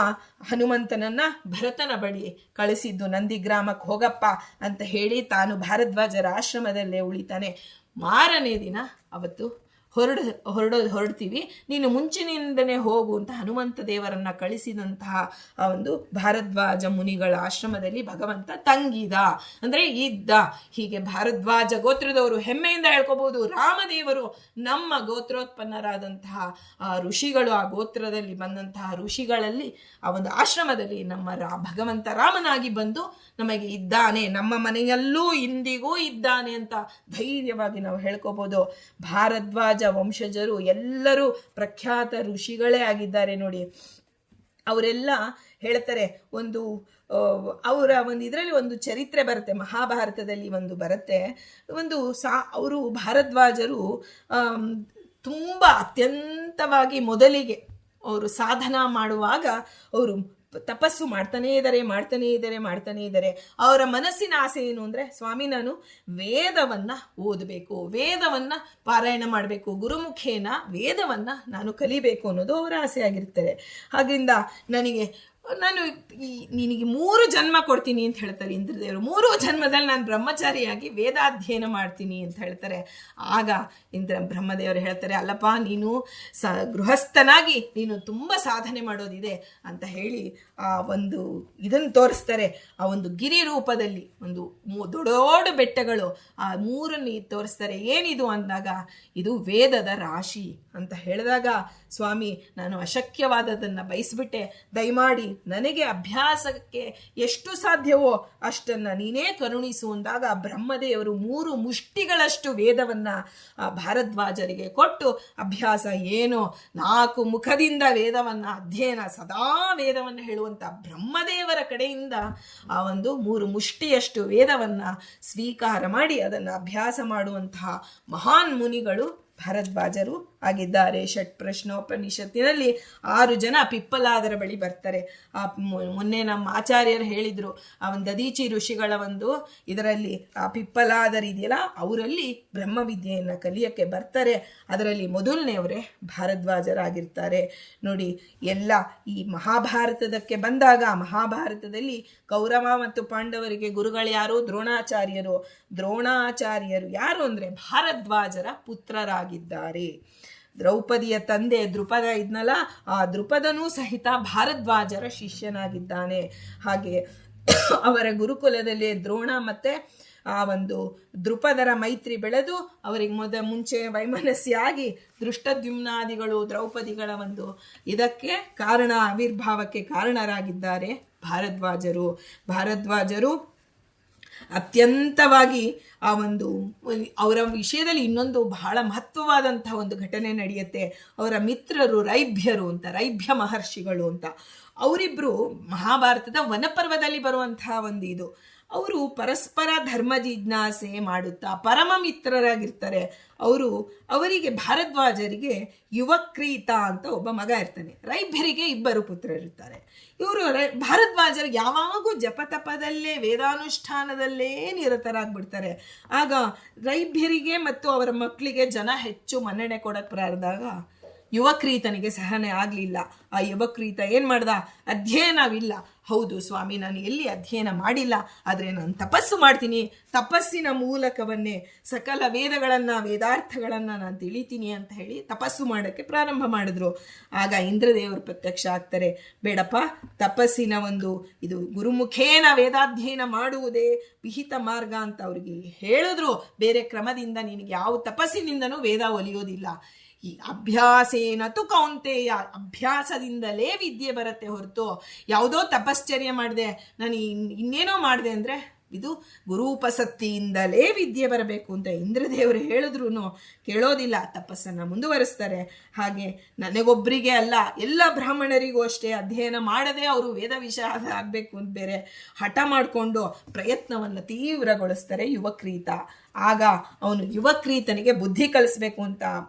ಹನುಮಂತನನ್ನ ಭರತನ ಬಳಿ ಕಳಿಸಿದ್ದು, ನಂದಿಗ್ರಾಮಕ್ಕೆ ಹೋಗಪ್ಪ ಅಂತ ಹೇಳಿ ತಾನು ಭಾರದ್ವಾಜರ ಆಶ್ರಮದಲ್ಲೇ ಉಳಿತಾನೆ. ಮಾರನೇ ದಿನ ಅವತ್ತು ಹೊರಡ್ತೀವಿ, ನೀನು ಮುಂಚಿನಿಂದನೇ ಹೋಗು ಅಂತ ಹನುಮಂತ ದೇವರನ್ನ ಕಳಿಸಿದಂತಹ ಆ ಒಂದು ಭಾರದ್ವಾಜ ಮುನಿಗಳ ಆಶ್ರಮದಲ್ಲಿ ಭಗವಂತ ತಂಗಿದ, ಅಂದ್ರೆ ಇದ್ದ. ಹೀಗೆ ಭಾರದ್ವಾಜ ಗೋತ್ರದವರು ಹೆಮ್ಮೆಯಿಂದ ಹೇಳ್ಕೋಬಹುದು, ರಾಮದೇವರು ನಮ್ಮ ಗೋತ್ರೋತ್ಪನ್ನರಾದಂತಹ ಆ ಋಷಿಗಳು, ಆ ಗೋತ್ರದಲ್ಲಿ ಬಂದಂತಹ ಋಷಿಗಳಲ್ಲಿ ಆ ಒಂದು ಆಶ್ರಮದಲ್ಲಿ ನಮ್ಮ ಭಗವಂತ ರಾಮನಾಗಿ ಬಂದು ನಮಗೆ ಇದ್ದಾನೆ, ನಮ್ಮ ಮನೆಯಲ್ಲೂ ಇಂದಿಗೂ ಇದ್ದಾನೆ ಅಂತ ಧೈರ್ಯವಾಗಿ ನಾವು ಹೇಳ್ಕೋಬಹುದು. ಭಾರದ್ವಾಜ ವಂಶಜರು ಎಲ್ಲರೂ ಪ್ರಖ್ಯಾತ ಋಷಿಗಳೇ ಆಗಿದ್ದಾರೆ ನೋಡಿ. ಅವರೆಲ್ಲ ಹೇಳ್ತಾರೆ, ಅವರ ಒಂದು ಇದರಲ್ಲಿ ಒಂದು ಚರಿತ್ರೆ ಬರುತ್ತೆ, ಮಹಾಭಾರತದಲ್ಲಿ ಒಂದು ಬರುತ್ತೆ. ಅವರು ಭಾರದ್ವಾಜರು ತುಂಬ ಅತ್ಯಂತವಾಗಿ ಮೊದಲಿಗೆ ಅವರು ಸಾಧನ ಮಾಡುವಾಗ ಅವರು ತಪಸ್ಸು ಮಾಡ್ತಾನೇ ಇದ್ದಾರೆ. ಅವರ ಮನಸ್ಸಿನ ಆಸೆ ಏನು ಅಂದರೆ, ಸ್ವಾಮಿ ನಾನು ವೇದವನ್ನ ಓದಬೇಕು, ವೇದವನ್ನ ಪಾರಾಯಣ ಮಾಡಬೇಕು, ಗುರುಮುಖೇನ ವೇದವನ್ನ ನಾನು ಕಲಿಬೇಕು ಅನ್ನೋದು ಅವರ ಆಸೆ ಆಗಿರ್ತಾರೆ. ಹಾಗೆಂದ ನಾನು ನಿನಗೆ 3 ಜನ್ಮ ಕೊಡ್ತೀನಿ ಅಂತ ಹೇಳ್ತಾರೆ ಇಂದ್ರದೇವರು. 3 ಜನ್ಮದಲ್ಲಿ ನಾನು ಬ್ರಹ್ಮಚಾರಿಯಾಗಿ ವೇದಾಧ್ಯಯನ ಮಾಡ್ತೀನಿ ಅಂತ ಹೇಳ್ತಾರೆ. ಆಗ ಬ್ರಹ್ಮದೇವರು ಹೇಳ್ತಾರೆ, ಅಲ್ಲಪ್ಪ ನೀನು ಗೃಹಸ್ಥನಾಗಿ ನೀನು ತುಂಬ ಸಾಧನೆ ಮಾಡೋದಿದೆ ಅಂತ ಹೇಳಿ ಆ ಒಂದು ಇದನ್ನು ತೋರಿಸ್ತಾರೆ. ಆ ಒಂದು ಗಿರಿ ರೂಪದಲ್ಲಿ ಒಂದು ದೊಡ್ಡ ಬೆಟ್ಟಗಳು, ಆ 3 ತೋರಿಸ್ತಾರೆ. ಏನಿದು ಅಂದಾಗ ಇದು ವೇದದ ರಾಶಿ ಅಂತ ಹೇಳಿದಾಗ, ಸ್ವಾಮಿ ನಾನು ಅಶಕ್ಯವಾದದನ್ನು ಬಯಸ್ಬಿಟ್ಟೆ, ದಯಮಾಡಿ ನನಗೆ ಅಭ್ಯಾಸಕ್ಕೆ ಎಷ್ಟು ಸಾಧ್ಯವೋ ಅಷ್ಟನ್ನು ನೀನೇ ಕರುಣಿಸು ಅಂದಾಗ ಬ್ರಹ್ಮದೇವರು 3 ಮುಷ್ಟಿಗಳಷ್ಟು ವೇದವನ್ನ ಭಾರದ್ವಾಜರಿಗೆ ಕೊಟ್ಟು, ಅಭ್ಯಾಸ ಏನು 4 ಮುಖದಿಂದ ವೇದವನ್ನ ಅಧ್ಯಯನ, ಸದಾ ವೇದವನ್ನು ಹೇಳುವಂಥ ಬ್ರಹ್ಮದೇವರ ಕಡೆಯಿಂದ ಆ ಒಂದು 3 ಮುಷ್ಟಿಯಷ್ಟು ವೇದವನ್ನ ಸ್ವೀಕಾರ ಮಾಡಿ ಅದನ್ನು ಅಭ್ಯಾಸ ಮಾಡುವಂತಹ ಮಹಾನ್ ಮುನಿಗಳು ಭಾರದ್ವಾಜರು ಆಗಿದ್ದಾರೆ. ಷಟ್ ಪ್ರಶ್ನೋಪನಿಷತ್ತಿನಲ್ಲಿ 6 ಜನ ಪಿಪ್ಪಲಾದರ ಬಳಿ ಬರ್ತಾರೆ. ಮೊನ್ನೆ ನಮ್ಮ ಆಚಾರ್ಯರು ಹೇಳಿದ್ರು, ಆ ಒಂದು ದದೀಚಿ ಋಷಿಗಳ ಒಂದು ಇದರಲ್ಲಿ ಆ ಪಿಪ್ಪಲಾದರ್ ಇದೆಯಲ್ಲ, ಅವರಲ್ಲಿ ಬ್ರಹ್ಮವಿದ್ಯೆಯನ್ನು ಕಲಿಯಕ್ಕೆ ಬರ್ತಾರೆ. ಅದರಲ್ಲಿ ಮೊದಲನೆಯವರೇ ಭಾರದ್ವಾಜರಾಗಿರ್ತಾರೆ ನೋಡಿ. ಎಲ್ಲ ಈ ಮಹಾಭಾರತದಕ್ಕೆ ಬಂದಾಗ, ಮಹಾಭಾರತದಲ್ಲಿ ಕೌರವ ಮತ್ತು ಪಾಂಡವರಿಗೆ ಗುರುಗಳು ಯಾರು? ದ್ರೋಣಾಚಾರ್ಯರು. ದ್ರೋಣಾಚಾರ್ಯರು ಯಾರು ಅಂದರೆ ಭಾರದ್ವಾಜರ ಪುತ್ರರಾಗಿದ್ದಾರೆ. ದ್ರೌಪದಿಯ ತಂದೆ ದೃಪದ ಇದ್ನಲ್ಲ, ಆ ದೃಪದನೂ ಸಹಿತ ಭಾರದ್ವಾಜರ ಶಿಷ್ಯನಾಗಿದ್ದಾನೆ. ಹಾಗೆ ಅವರ ಗುರುಕುಲದಲ್ಲಿ ದ್ರೋಣ ಮತ್ತೆ ಆ ಒಂದು ದೃಪದರ ಮೈತ್ರಿ ಬೆಳೆದು ಅವರಿಗೆ ಮುಂಚೆ ವೈಮನಸ್ಸಿಯಾಗಿ ದೃಷ್ಟದ್ಯುಮ್ನಾದಿಗಳು ದ್ರೌಪದಿಗಳ ಒಂದು ಇದಕ್ಕೆ ಆವಿರ್ಭಾವಕ್ಕೆ ಕಾರಣರಾಗಿದ್ದಾರೆ ಭಾರದ್ವಾಜರು. ಅತ್ಯಂತವಾಗಿ ಆ ಒಂದು ಅವರ ವಿಷಯದಲ್ಲಿ ಇನ್ನೊಂದು ಬಹಳ ಮಹತ್ವವಾದಂತಹ ಒಂದು ಘಟನೆ ನಡೆಯುತ್ತೆ. ಅವರ ಮಿತ್ರರು ರೈಭ್ಯರು ಅಂತ, ರೈಭ್ಯ ಮಹರ್ಷಿಗಳು ಅಂತ, ಅವರಿಬ್ರು ಮಹಾಭಾರತದ ವನಪರ್ವದಲ್ಲಿ ಬರುವಂತಹ ಒಂದು ಇದು. ಅವರು ಪರಸ್ಪರ ಧರ್ಮ ಜಿಜ್ಞಾಸೆ ಮಾಡುತ್ತಾ ಪರಮ ಮಿತ್ರರಾಗಿರ್ತಾರೆ. ಅವರಿಗೆ ಭಾರದ್ವಾಜರಿಗೆ ಯುವಕ್ರೀತ ಅಂತ ಒಬ್ಬ ಮಗ ಇರ್ತಾನೆ, ರೈಭ್ಯರಿಗೆ 2 ಪುತ್ರರಿರ್ತಾರೆ. ಇವರು ಭಾರದ್ವಾಜರಿಗೆ ಯಾವಾಗೂ ಜಪತಪದಲ್ಲೇ ವೇದಾನುಷ್ಠಾನದಲ್ಲೇ ನಿರತರಾಗ್ಬಿಡ್ತಾರೆ. ಆಗ ರೈಭ್ಯರಿಗೆ ಮತ್ತು ಅವರ ಮಕ್ಕಳಿಗೆ ಜನ ಹೆಚ್ಚು ಮನ್ನಣೆ ಕೊಡಕ್ಕೆ ಪ್ರಾರಂಭದಾಗ ಯುವಕ್ರೀತನಿಗೆ ಸಹನೆ ಆಗಲಿಲ್ಲ. ಆ ಯುವಕ್ರೀತ ಏನು ಮಾಡ್ದ? ಅಧ್ಯಯನವಿಲ್ಲ. ಹೌದು ಸ್ವಾಮಿ, ನಾನು ಎಲ್ಲಿ ಅಧ್ಯಯನ ಮಾಡಿಲ್ಲ, ಆದರೆ ನಾನು ತಪಸ್ಸು ಮಾಡ್ತೀನಿ, ತಪಸ್ಸಿನ ಮೂಲಕವನ್ನೇ ಸಕಲ ವೇದಾರ್ಥಗಳನ್ನು ನಾನು ತಿಳಿತೀನಿ ಅಂತ ಹೇಳಿ ತಪಸ್ಸು ಮಾಡೋಕ್ಕೆ ಪ್ರಾರಂಭ ಮಾಡಿದ್ರು. ಆಗ ಇಂದ್ರದೇವರು ಪ್ರತ್ಯಕ್ಷ ಆಗ್ತಾರೆ. ಬೇಡಪ್ಪ, ತಪಸ್ಸಿನ ಒಂದು ಇದು ಗುರುಮುಖೇನ ವೇದಾಧ್ಯಯನ ಮಾಡುವುದೇ ವಿಹಿತ ಮಾರ್ಗ ಅಂತ ಅವ್ರಿಗೆ ಹೇಳಿದ್ರು. ಬೇರೆ ಕ್ರಮದಿಂದ ನಿನಗೆ ಯಾವ ತಪಸ್ಸಿನಿಂದನೂ ವೇದ ಒಲಿಯೋದಿಲ್ಲ. ಈ ಅಭ್ಯಾಸೇನತು ಕೌಂತೆಯ, ಅಭ್ಯಾಸದಿಂದಲೇ ವಿದ್ಯೆ ಬರುತ್ತೆ ಹೊರತು ಯಾವುದೋ ತಪಶ್ಚರ್ಯ ಮಾಡಿದೆ, ನಾನು ಇನ್ನೇನೋ ಮಾಡಿದೆ ಅಂದರೆ ಇದು ಗುರೂಪಸಕ್ತಿಯಿಂದಲೇ ವಿದ್ಯೆ ಬರಬೇಕು ಅಂತ ಇಂದ್ರದೇವರು ಹೇಳಿದ್ರು ಕೇಳೋದಿಲ್ಲ, ತಪಸ್ಸನ್ನು ಮುಂದುವರಿಸ್ತಾರೆ. ಹಾಗೆ ನನಗೊಬ್ಬರಿಗೆ ಅಲ್ಲ, ಎಲ್ಲ ಬ್ರಾಹ್ಮಣರಿಗೂ ಅಷ್ಟೇ ಅಧ್ಯಯನ ಮಾಡದೆ ಅವರು ವೇದ ವಿಷಾದ ಆಗಬೇಕು ಅಂತ ಬೇರೆ ಹಠ ಮಾಡಿಕೊಂಡು ಪ್ರಯತ್ನವನ್ನು ತೀವ್ರಗೊಳಿಸ್ತಾರೆ ಯುವಕ್ರೀತ. ಆಗ ಅವನು ಯುವಕ್ರೀತನಿಗೆ ಬುದ್ಧಿ ಕಲಿಸ್ಬೇಕು ಅಂತ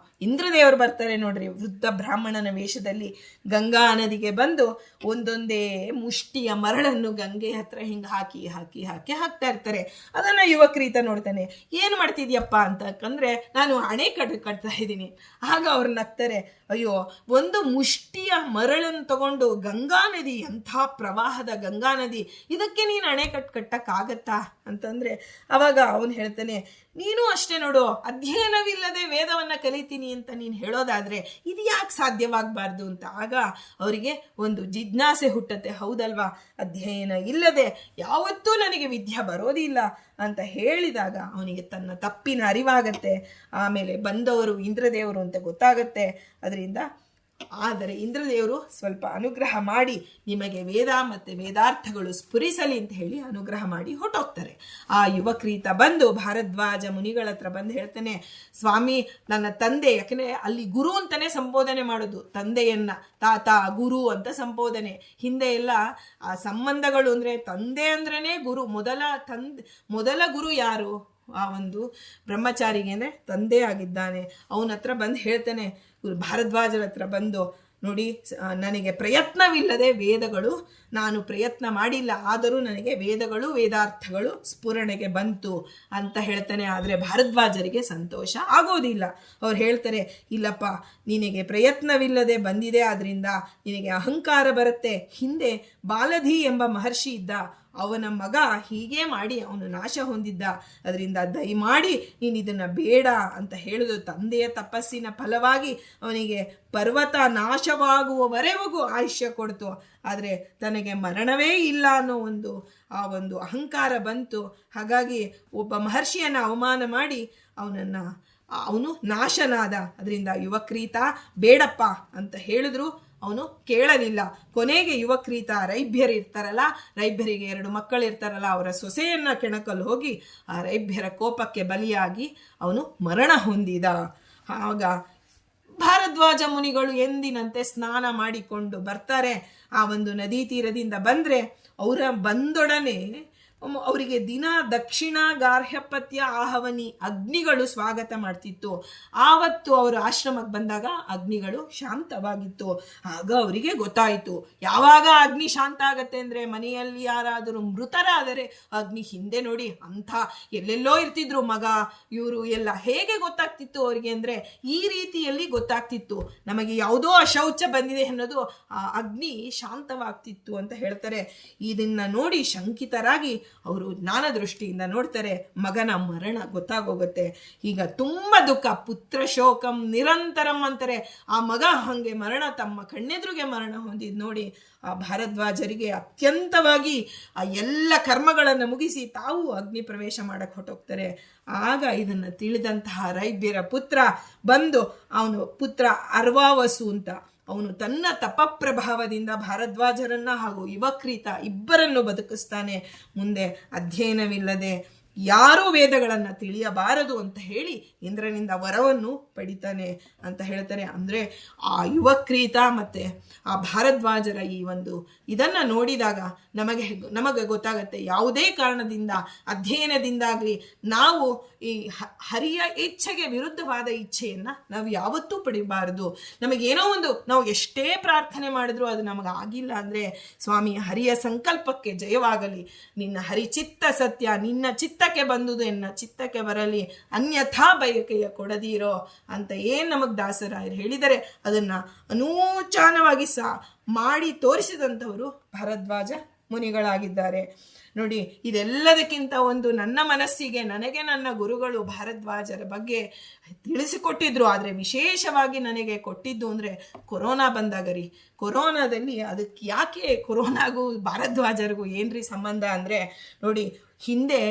ಇಂದ್ರದೇವರು ಬರ್ತಾರೆ ನೋಡ್ರಿ, ವೃದ್ಧ ಬ್ರಾಹ್ಮಣನ ವೇಷದಲ್ಲಿ ಗಂಗಾ ನದಿಗೆ ಬಂದು ಒಂದೊಂದೇ ಮುಷ್ಟಿಯ ಮರಳನ್ನು ಗಂಗೆ ಹತ್ರ ಹಿಂಗೆ ಹಾಕಿ ಹಾಕಿ ಹಾಕಿ ಹಾಕ್ತಾ ಇರ್ತಾರೆ. ಅದನ್ನ ಯುವಕ್ರೀತ ನೋಡ್ತಾನೆ. ಏನು ಮಾಡ್ತಿದ್ಯಪ್ಪ ಅಂತಂದ್ರೆ, ನಾನು ಅಣೆ ಕಟ್ತಾ ಇದ್ದೀನಿ. ಆಗ ಅವ್ರು ನಗ್ತಾರೆ, ಅಯ್ಯೋ, ಒಂದು ಮುಷ್ಟಿಯ ಮರಳನ್ನು ತಗೊಂಡು ಗಂಗಾ ನದಿ, ಎಂಥ ಪ್ರವಾಹದ ಗಂಗಾ ನದಿ, ಇದಕ್ಕೆ ನೀನು ಅಣೆ ಕಟ್ಟಕ್ಕಾಗತ್ತಾ ಅಂತಂದ್ರೆ, ಅವಾಗ ಅವನು ಹೇಳ್ತಾನೆ, ನೀನು ಅಷ್ಟೇ ನೋಡು, ಅಧ್ಯಯನವಿಲ್ಲದೆ ವೇದವನ್ನ ಕಲಿತೀನಿ ಅಂತ ನೀನು ಹೇಳೋದಾದ್ರೆ ಇದು ಯಾಕೆ ಸಾಧ್ಯವಾಗಬಾರ್ದು ಅಂತ. ಆಗ ಅವರಿಗೆ ಒಂದು ಜಿಜ್ಞಾಸೆ ಹುಟ್ಟತ್ತೆ, ಹೌದಲ್ವಾ, ಅಧ್ಯಯನ ಇಲ್ಲದೆ ಯಾವತ್ತೂ ನನಗೆ ವಿದ್ಯೆ ಬರೋದಿಲ್ಲ ಅಂತ ಹೇಳಿದಾಗ ಅವನಿಗೆ ತನ್ನ ತಪ್ಪಿನ ಅರಿವಾಗತ್ತೆ. ಆಮೇಲೆ ಬಂದವರು ಇಂದ್ರದೇವರು ಅಂತ ಗೊತ್ತಾಗತ್ತೆ. ಅದರಿಂದ ಆದರೆ ಇಂದ್ರದೇವರು ಸ್ವಲ್ಪ ಅನುಗ್ರಹ ಮಾಡಿ ನಿಮಗೆ ವೇದ ಮತ್ತು ವೇದಾರ್ಥಗಳು ಸ್ಫುರಿಸಲಿ ಅಂತ ಹೇಳಿ ಅನುಗ್ರಹ ಮಾಡಿ ಹೊಟ್ಟೋಗ್ತಾರೆ. ಆ ಯುವಕ್ರೀತ ಬಂದು ಭಾರದ್ವಾಜ ಮುನಿಗಳ ಹತ್ರ ಬಂದು ಹೇಳ್ತಾನೆ, ಸ್ವಾಮಿ, ನನ್ನ ತಂದೆ, ಯಾಕಂದರೆ ಅಲ್ಲಿ ಗುರು ಅಂತಲೇ ಸಂಬೋಧನೆ ಮಾಡೋದು ತಂದೆಯನ್ನ, ತಾತ ಗುರು ಅಂತ ಸಂಬೋಧನೆ. ಹಿಂದೆ ಎಲ್ಲ ಆ ಸಂಬಂಧಗಳು ಅಂದರೆ ತಂದೆ ಅಂದ್ರೇ ಗುರು, ಮೊದಲ ಗುರು ಯಾರು? ಆ ಒಂದು ಬ್ರಹ್ಮಚಾರಿಗೆ ಅಂದರೆ ತಂದೆ ಆಗಿದ್ದಾನೆ. ಅವನ ಹತ್ರ ಬಂದು ಹೇಳ್ತಾನೆ, ಭಾರದ್ವಾಜರ ಹತ್ರ ಬಂದು, ನೋಡಿ, ನನಗೆ ಪ್ರಯತ್ನವಿಲ್ಲದೆ ವೇದಗಳು, ನಾನು ಪ್ರಯತ್ನ ಮಾಡಿಲ್ಲ, ಆದರೂ ನನಗೆ ವೇದಗಳು ವೇದಾರ್ಥಗಳು ಸ್ಫುರಣೆಗೆ ಬಂತು ಅಂತ ಹೇಳ್ತಾನೆ. ಆದರೆ ಭಾರದ್ವಾಜರಿಗೆ ಸಂತೋಷ ಆಗೋದಿಲ್ಲ. ಅವ್ರು ಹೇಳ್ತಾರೆ, ಇಲ್ಲಪ್ಪ, ನಿನಗೆ ಪ್ರಯತ್ನವಿಲ್ಲದೆ ಬಂದಿದೆ, ಆದ್ರಿಂದ ನಿನಗೆ ಅಹಂಕಾರ ಬರುತ್ತೆ. ಹಿಂದೆ ಬಾಲಧಿ ಎಂಬ ಮಹರ್ಷಿ ಇದ್ದ, ಅವನ ಮಗ ಹೀಗೆ ಮಾಡಿ ಅವನು ನಾಶ ಹೊಂದಿದ್ದ, ಅದರಿಂದ ದಯಮಾಡಿ ನೀನು ಇದನ್ನು ಬೇಡ ಅಂತ ಹೇಳಿದು. ತಂದೆಯ ತಪಸ್ಸಿನ ಫಲವಾಗಿ ಅವನಿಗೆ ಪರ್ವತ ನಾಶವಾಗುವವರೆಗೂ ಆಯುಷ್ಯ ಕೊಡ್ತು. ಆದರೆ ತನಗೆ ಮರಣವೇ ಇಲ್ಲ ಅನ್ನೋ ಒಂದು ಅಹಂಕಾರ ಬಂತು. ಹಾಗಾಗಿ ಒಬ್ಬ ಮಹರ್ಷಿಯನ್ನು ಅವಮಾನ ಮಾಡಿ ಅವನು ನಾಶನಾದ. ಅದರಿಂದ ಯುವಕ್ರೀತ ಬೇಡಪ್ಪ ಅಂತ ಹೇಳಿದ್ರು, ಅವನು ಕೇಳಲಿಲ್ಲ. ಕೊನೆಗೆ ಯುವಕ್ರೀತ ರೈಭ್ಯರು ಇರ್ತಾರಲ್ಲ, ರೈಭ್ಯರಿಗೆ 2 ಮಕ್ಕಳಿರ್ತಾರಲ್ಲ, ಅವರ ಸೊಸೆಯನ್ನ ಕೆಣಕಲು ಹೋಗಿ ಆ ರೈಭ್ಯರ ಕೋಪಕ್ಕೆ ಬಲಿಯಾಗಿ ಅವನು ಮರಣ ಹೊಂದಿದ. ಆಗ ಭಾರದ್ವಾಜ ಮುನಿಗಳು ಎಂದಿನಂತೆ ಸ್ನಾನ ಮಾಡಿಕೊಂಡು ಬರ್ತಾರೆ. ಆ ಒಂದು ನದಿ ತೀರದಿಂದ ಬಂದರೆ ಅವರ ಬಂದೊಡನೆ ಅವರಿಗೆ ದಿನ ದಕ್ಷಿಣ ಗಾರ್ಹ್ಯಪತ್ಯ ಆಹವನಿ ಅಗ್ನಿಗಳು ಸ್ವಾಗತ ಮಾಡ್ತಿತ್ತು. ಆವತ್ತು ಅವರು ಆಶ್ರಮಕ್ಕೆ ಬಂದಾಗ ಅಗ್ನಿಗಳು ಶಾಂತವಾಗಿತ್ತು. ಆಗ ಅವರಿಗೆ ಗೊತ್ತಾಯಿತು, ಯಾವಾಗ ಅಗ್ನಿ ಶಾಂತ ಆಗತ್ತೆ ಅಂದರೆ, ಮನೆಯಲ್ಲಿ ಯಾರಾದರೂ ಮೃತರಾದರೆ ಅಗ್ನಿ ಹಿಂದೆ ನೋಡಿ ಅಂಥ ಎಲ್ಲೆಲ್ಲೋ ಇರ್ತಿದ್ರು ಮಗ ಇವರು ಎಲ್ಲ, ಹೇಗೆ ಗೊತ್ತಾಗ್ತಿತ್ತು ಅವರಿಗೆ ಅಂದರೆ, ಈ ರೀತಿಯಲ್ಲಿ ಗೊತ್ತಾಗ್ತಿತ್ತು. ನಮಗೆ ಯಾವುದೋ ಅಶೌಚ ಬಂದಿದೆ ಅನ್ನೋದು ಆ ಅಗ್ನಿ ಶಾಂತವಾಗ್ತಿತ್ತು ಅಂತ ಹೇಳ್ತಾರೆ. ಇದನ್ನ ನೋಡಿ ಶಂಕಿತರಾಗಿ ಅವರು ಜ್ಞಾನ ದೃಷ್ಟಿಯಿಂದ ನೋಡ್ತಾರೆ, ಮಗನ ಮರಣ ಗೊತ್ತಾಗೋಗುತ್ತೆ. ಈಗ ತುಂಬ ದುಃಖ, ಪುತ್ರ ಶೋಕಂ ನಿರಂತರಂ ಅಂತಾರೆ. ಆ ಮಗ ಹಾಗೆ ತಮ್ಮ ಕಣ್ಣೆದುರಿಗೆ ಮರಣ ಹೊಂದಿದ್ ನೋಡಿ ಆ ಭಾರದ್ವಾಜರಿಗೆ ಅತ್ಯಂತವಾಗಿ ಆ ಎಲ್ಲ ಕರ್ಮಗಳನ್ನು ಮುಗಿಸಿ ತಾವು ಅಗ್ನಿ ಪ್ರವೇಶ ಮಾಡಕ್ಕೆ ಹೊರಟೋಗ್ತಾರೆ. ಆಗ ಇದನ್ನು ತಿಳಿದಂತಹ ರೈಭ್ಯರ ಪುತ್ರ ಬಂದು, ಅವನು ಪುತ್ರ ಅರ್ವಾವಸು ಅಂತ, ಅವನು ತನ್ನ ತಪಪ್ರಭಾವದಿಂದ ಭಾರದ್ವಾಜರನ್ನ ಹಾಗೂ ಯುವಕ್ರೀತ ಇಬ್ಬರನ್ನು ಬದುಕಿಸ್ತಾನೆ. ಮುಂದೆ ಅಧ್ಯಯನವಿಲ್ಲದೆ ಯಾರೂ ವೇದಗಳನ್ನು ತಿಳಿಯಬಾರದು ಅಂತ ಹೇಳಿ ಇಂದ್ರನಿಂದ ವರವನ್ನು ಪಡಿತಾನೆ ಅಂತ ಹೇಳ್ತಾರೆ. ಅಂದರೆ ಆ ಯುವಕ್ರೀತ ಮತ್ತು ಆ ಭಾರದ್ವಾಜರ ಈ ಇದನ್ನು ನೋಡಿದಾಗ ನಮಗೆ ಗೊತ್ತಾಗತ್ತೆ, ಯಾವುದೇ ಕಾರಣದಿಂದ ಅಧ್ಯಯನದಿಂದಾಗಲಿ ನಾವು ಈ ಹರಿಯ ಇಚ್ಛೆಗೆ ವಿರುದ್ಧವಾದ ಇಚ್ಛೆಯನ್ನು ನಾವು ಯಾವತ್ತೂ ಪಡಿಬಾರದು. ನಮಗೇನೋ ನಾವು ಎಷ್ಟೇ ಪ್ರಾರ್ಥನೆ ಮಾಡಿದ್ರೂ ಅದು ನಮಗಾಗಿಲ್ಲ ಅಂದರೆ, ಸ್ವಾಮಿ ಹರಿಯ ಸಂಕಲ್ಪಕ್ಕೆ ಜಯವಾಗಲಿ, ನಿನ್ನ ಹರಿಚಿತ್ತ ಸತ್ಯ, ನಿನ್ನ ಚಿತ್ತಕ್ಕೆ ಬಂದುದು ಎನ್ನ ಚಿತ್ತಕ್ಕೆ ಬರಲಿ, ಅನ್ಯಥಾ ಬಯಕೆಯ ಕೊಡದಿರೋ ಅಂತ ಏನು ನಮಗೆ ದಾಸರಾಯರು ಹೇಳಿದರೆ ಅದನ್ನು ಅನೂಚಾನವಾಗಿ ಮಾಡಿ ತೋರಿಸಿದಂಥವರು ಭಾರದ್ವಾಜ ಮುನಿಗಳಾಗಿದ್ದಾರೆ. ನೋಡಿ, ಇದೆಲ್ಲದಕ್ಕಿಂತ ನನ್ನ ಮನಸ್ಸಿಗೆ ನನಗೆ ನನ್ನ ಗುರುಗಳು ಭಾರದ್ವಾಜರ ಬಗ್ಗೆ ತಿಳಿಸಿಕೊಟ್ಟಿದ್ರು. ಆದರೆ ವಿಶೇಷವಾಗಿ ನನಗೆ ಕೊಟ್ಟಿದ್ದು ಅಂದರೆ ಕೊರೋನಾ ಬಂದಾಗ ರೀ. ಕೊರೋನಾದಲ್ಲಿ ಅದಕ್ಕೆ ಯಾಕೆ ಕೊರೋನಾಗೂ ಭಾರದ್ವಾಜರಿಗೂ ಏನ್ರಿ ಸಂಬಂಧ ಅಂದರೆ, ನೋಡಿ, ಹಿಂದೆ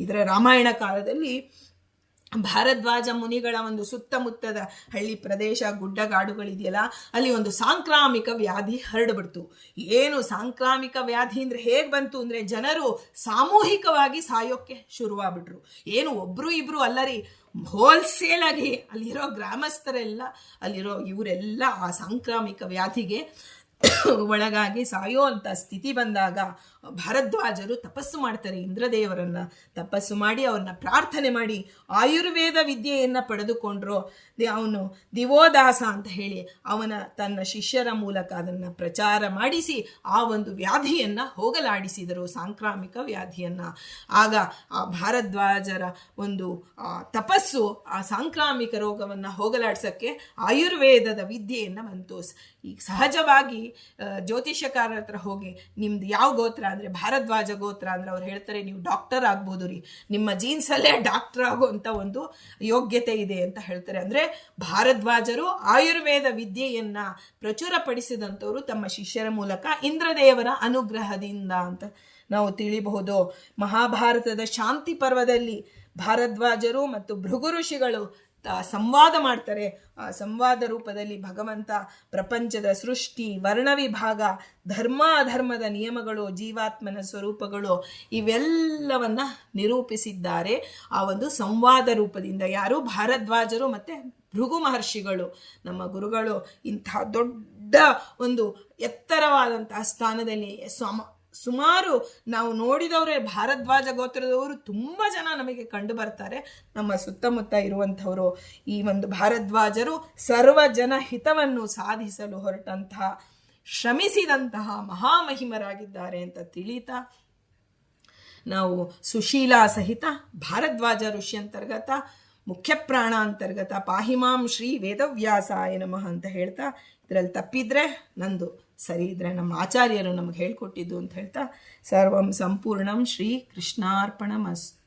ಇದರ ರಾಮಾಯಣ ಕಾಲದಲ್ಲಿ ಭಾರದ್ವಾಜ ಮುನಿಗಳ ಸುತ್ತಮುತ್ತದ ಹಳ್ಳಿ ಪ್ರದೇಶ, ಗುಡ್ಡಗಾಡುಗಳಿದೆಯಲ್ಲ, ಅಲ್ಲಿ ಸಾಂಕ್ರಾಮಿಕ ವ್ಯಾಧಿ ಹರಡ್ಬಿಡ್ತು. ಏನು ಸಾಂಕ್ರಾಮಿಕ ವ್ಯಾಧಿ ಅಂದರೆ ಹೇಗೆ ಬಂತು ಅಂದರೆ, ಜನರು ಸಾಮೂಹಿಕವಾಗಿ ಸಾಯೋಕ್ಕೆ ಶುರುವಾಗ್ಬಿಟ್ರು. ಏನು ಒಬ್ರು ಇಬ್ರು ಅಲ್ಲರಿ, ಹೋಲ್ಸೇಲ್ ಆಗಿ ಅಲ್ಲಿರೋ ಗ್ರಾಮಸ್ಥರೆಲ್ಲ, ಅಲ್ಲಿರೋ ಇವರೆಲ್ಲ ಆ ಸಾಂಕ್ರಾಮಿಕ ವ್ಯಾಧಿಗೆ ಒಳಗಾಗಿ ಸಾಯೋ ಅಂತ ಸ್ಥಿತಿ ಬಂದಾಗ ಭಾರದ್ವಾಜರು ತಪಸ್ಸು ಮಾಡ್ತಾರೆ. ಇಂದ್ರದೇವರನ್ನ ತಪಸ್ಸು ಮಾಡಿ ಅವ್ರನ್ನ ಪ್ರಾರ್ಥನೆ ಮಾಡಿ ಆಯುರ್ವೇದ ವಿದ್ಯೆಯನ್ನು ಪಡೆದುಕೊಂಡ್ರು. ಅವನು ದಿವೋದಾಸ ಅಂತ ಹೇಳಿ ಅವನ ತನ್ನ ಶಿಷ್ಯರ ಮೂಲಕ ಅದನ್ನು ಪ್ರಚಾರ ಮಾಡಿಸಿ ಆ ಒಂದು ವ್ಯಾಧಿಯನ್ನು ಹೋಗಲಾಡಿಸಿದರು, ಸಾಂಕ್ರಾಮಿಕ ವ್ಯಾಧಿಯನ್ನು. ಆಗ ಆ ಭಾರದ್ವಾಜರ ಒಂದು ತಪಸ್ಸು ಆ ಸಾಂಕ್ರಾಮಿಕ ರೋಗವನ್ನು ಹೋಗಲಾಡಿಸೋಕ್ಕೆ ಆಯುರ್ವೇದದ ವಿದ್ಯೆಯನ್ನು ಬಂತು. ಈಗ ಸಹಜವಾಗಿ ಜ್ಯೋತಿಷ್ಯಕಾರರ ಹತ್ರ ಹೋಗಿ ನಿಮ್ದು ಯಾವ ಗೋತ್ರ ಅಂದರೆ ಭಾರದ್ವಾಜ ಗೋತ್ರ ಅಂದರೆ ಅವ್ರು ಹೇಳ್ತಾರೆ, ನೀವು ಡಾಕ್ಟರ್ ಆಗ್ಬೋದು ರೀ, ನಿಮ್ಮ ಜೀನ್ಸಲ್ಲೇ ಡಾಕ್ಟರ್ ಆಗುವಂಥ ಒಂದು ಯೋಗ್ಯತೆ ಇದೆ ಅಂತ ಹೇಳ್ತಾರೆ. ಅಂದರೆ ಭಾರದ್ವಾಜರು ಆಯುರ್ವೇದ ವಿದ್ಯೆಯನ್ನು ಪ್ರಚುರಪಡಿಸಿದಂಥವರು ತಮ್ಮ ಶಿಷ್ಯರ ಮೂಲಕ ಇಂದ್ರದೇವರ ಅನುಗ್ರಹದಿಂದ ಅಂತ ನಾವು ತಿಳಿಬಹುದು. ಮಹಾಭಾರತದ ಶಾಂತಿ ಪರ್ವದಲ್ಲಿ ಭಾರದ್ವಾಜರು ಮತ್ತು ಭೃಗು ಋಷಿಗಳು ಸಂವಾದ ಮಾಡ್ತಾರೆ. ಆ ಸಂವಾದ ರೂಪದಲ್ಲಿ ಭಗವಂತ ಪ್ರಪಂಚದ ಸೃಷ್ಟಿ, ವರ್ಣವಿಭಾಗ, ಧರ್ಮ ಅಧರ್ಮದ ನಿಯಮಗಳು, ಜೀವಾತ್ಮನ ಸ್ವರೂಪಗಳು ಇವೆಲ್ಲವನ್ನ ನಿರೂಪಿಸಿದ್ದಾರೆ ಆ ಒಂದು ಸಂವಾದ ರೂಪದಿಂದ. ಯಾರು? ಭಾರದ್ವಾಜರು ಮತ್ತು ಭೃಗು ಮಹರ್ಷಿಗಳು. ನಮ್ಮ ಗುರುಗಳು ಇಂಥ ದೊಡ್ಡ ಒಂದು ಎತ್ತರವಾದಂತಹ ಸ್ಥಾನದಲ್ಲಿ ಸುಮಾರು ನಾವು ನೋಡಿದವರೇ ಭಾರದ್ವಾಜ ಗೋತ್ರದವರು ತುಂಬ ಜನ ನಮಗೆ ಕಂಡು ಬರ್ತಾರೆ ನಮ್ಮ ಸುತ್ತಮುತ್ತ ಇರುವಂಥವರು. ಈ ಒಂದು ಭಾರದ್ವಾಜರು ಸರ್ವ ಜನ ಹಿತವನ್ನು ಸಾಧಿಸಲು ಹೊರಟಂತಹ ಶ್ರಮಿಸಿದಂತಹ ಮಹಾಮಹಿಮರಾಗಿದ್ದಾರೆ ಅಂತ ತಿಳಿತಾ ನಾವು ಸುಶೀಲಾ ಸಹಿತ ಭಾರದ್ವಾಜ ಋಷಿ ಅಂತರ್ಗತ ಮುಖ್ಯ ಪ್ರಾಣ ಅಂತರ್ಗತ ಪಾಹಿಮಾಂ ಶ್ರೀ ವೇದವ್ಯಾಸಾಯ ನಮಃ ಅಂತ ಹೇಳ್ತಾ, ಇದರಲ್ಲಿ ತಪ್ಪಿದ್ರೆ ನಂದು, ಸರಿ ಇದ್ರೆ ನಮ್ಮ ಆಚಾರ್ಯರು ನಮಗೆ ಹೇಳ್ಕೊಟ್ಟಿದ್ದು ಅಂತ ಹೇಳ್ತಾ ಸರ್ವಂ ಸಂಪೂರ್ಣಂ ಶ್ರೀ ಕೃಷ್ಣಾರ್ಪಣಮಸ್ತು.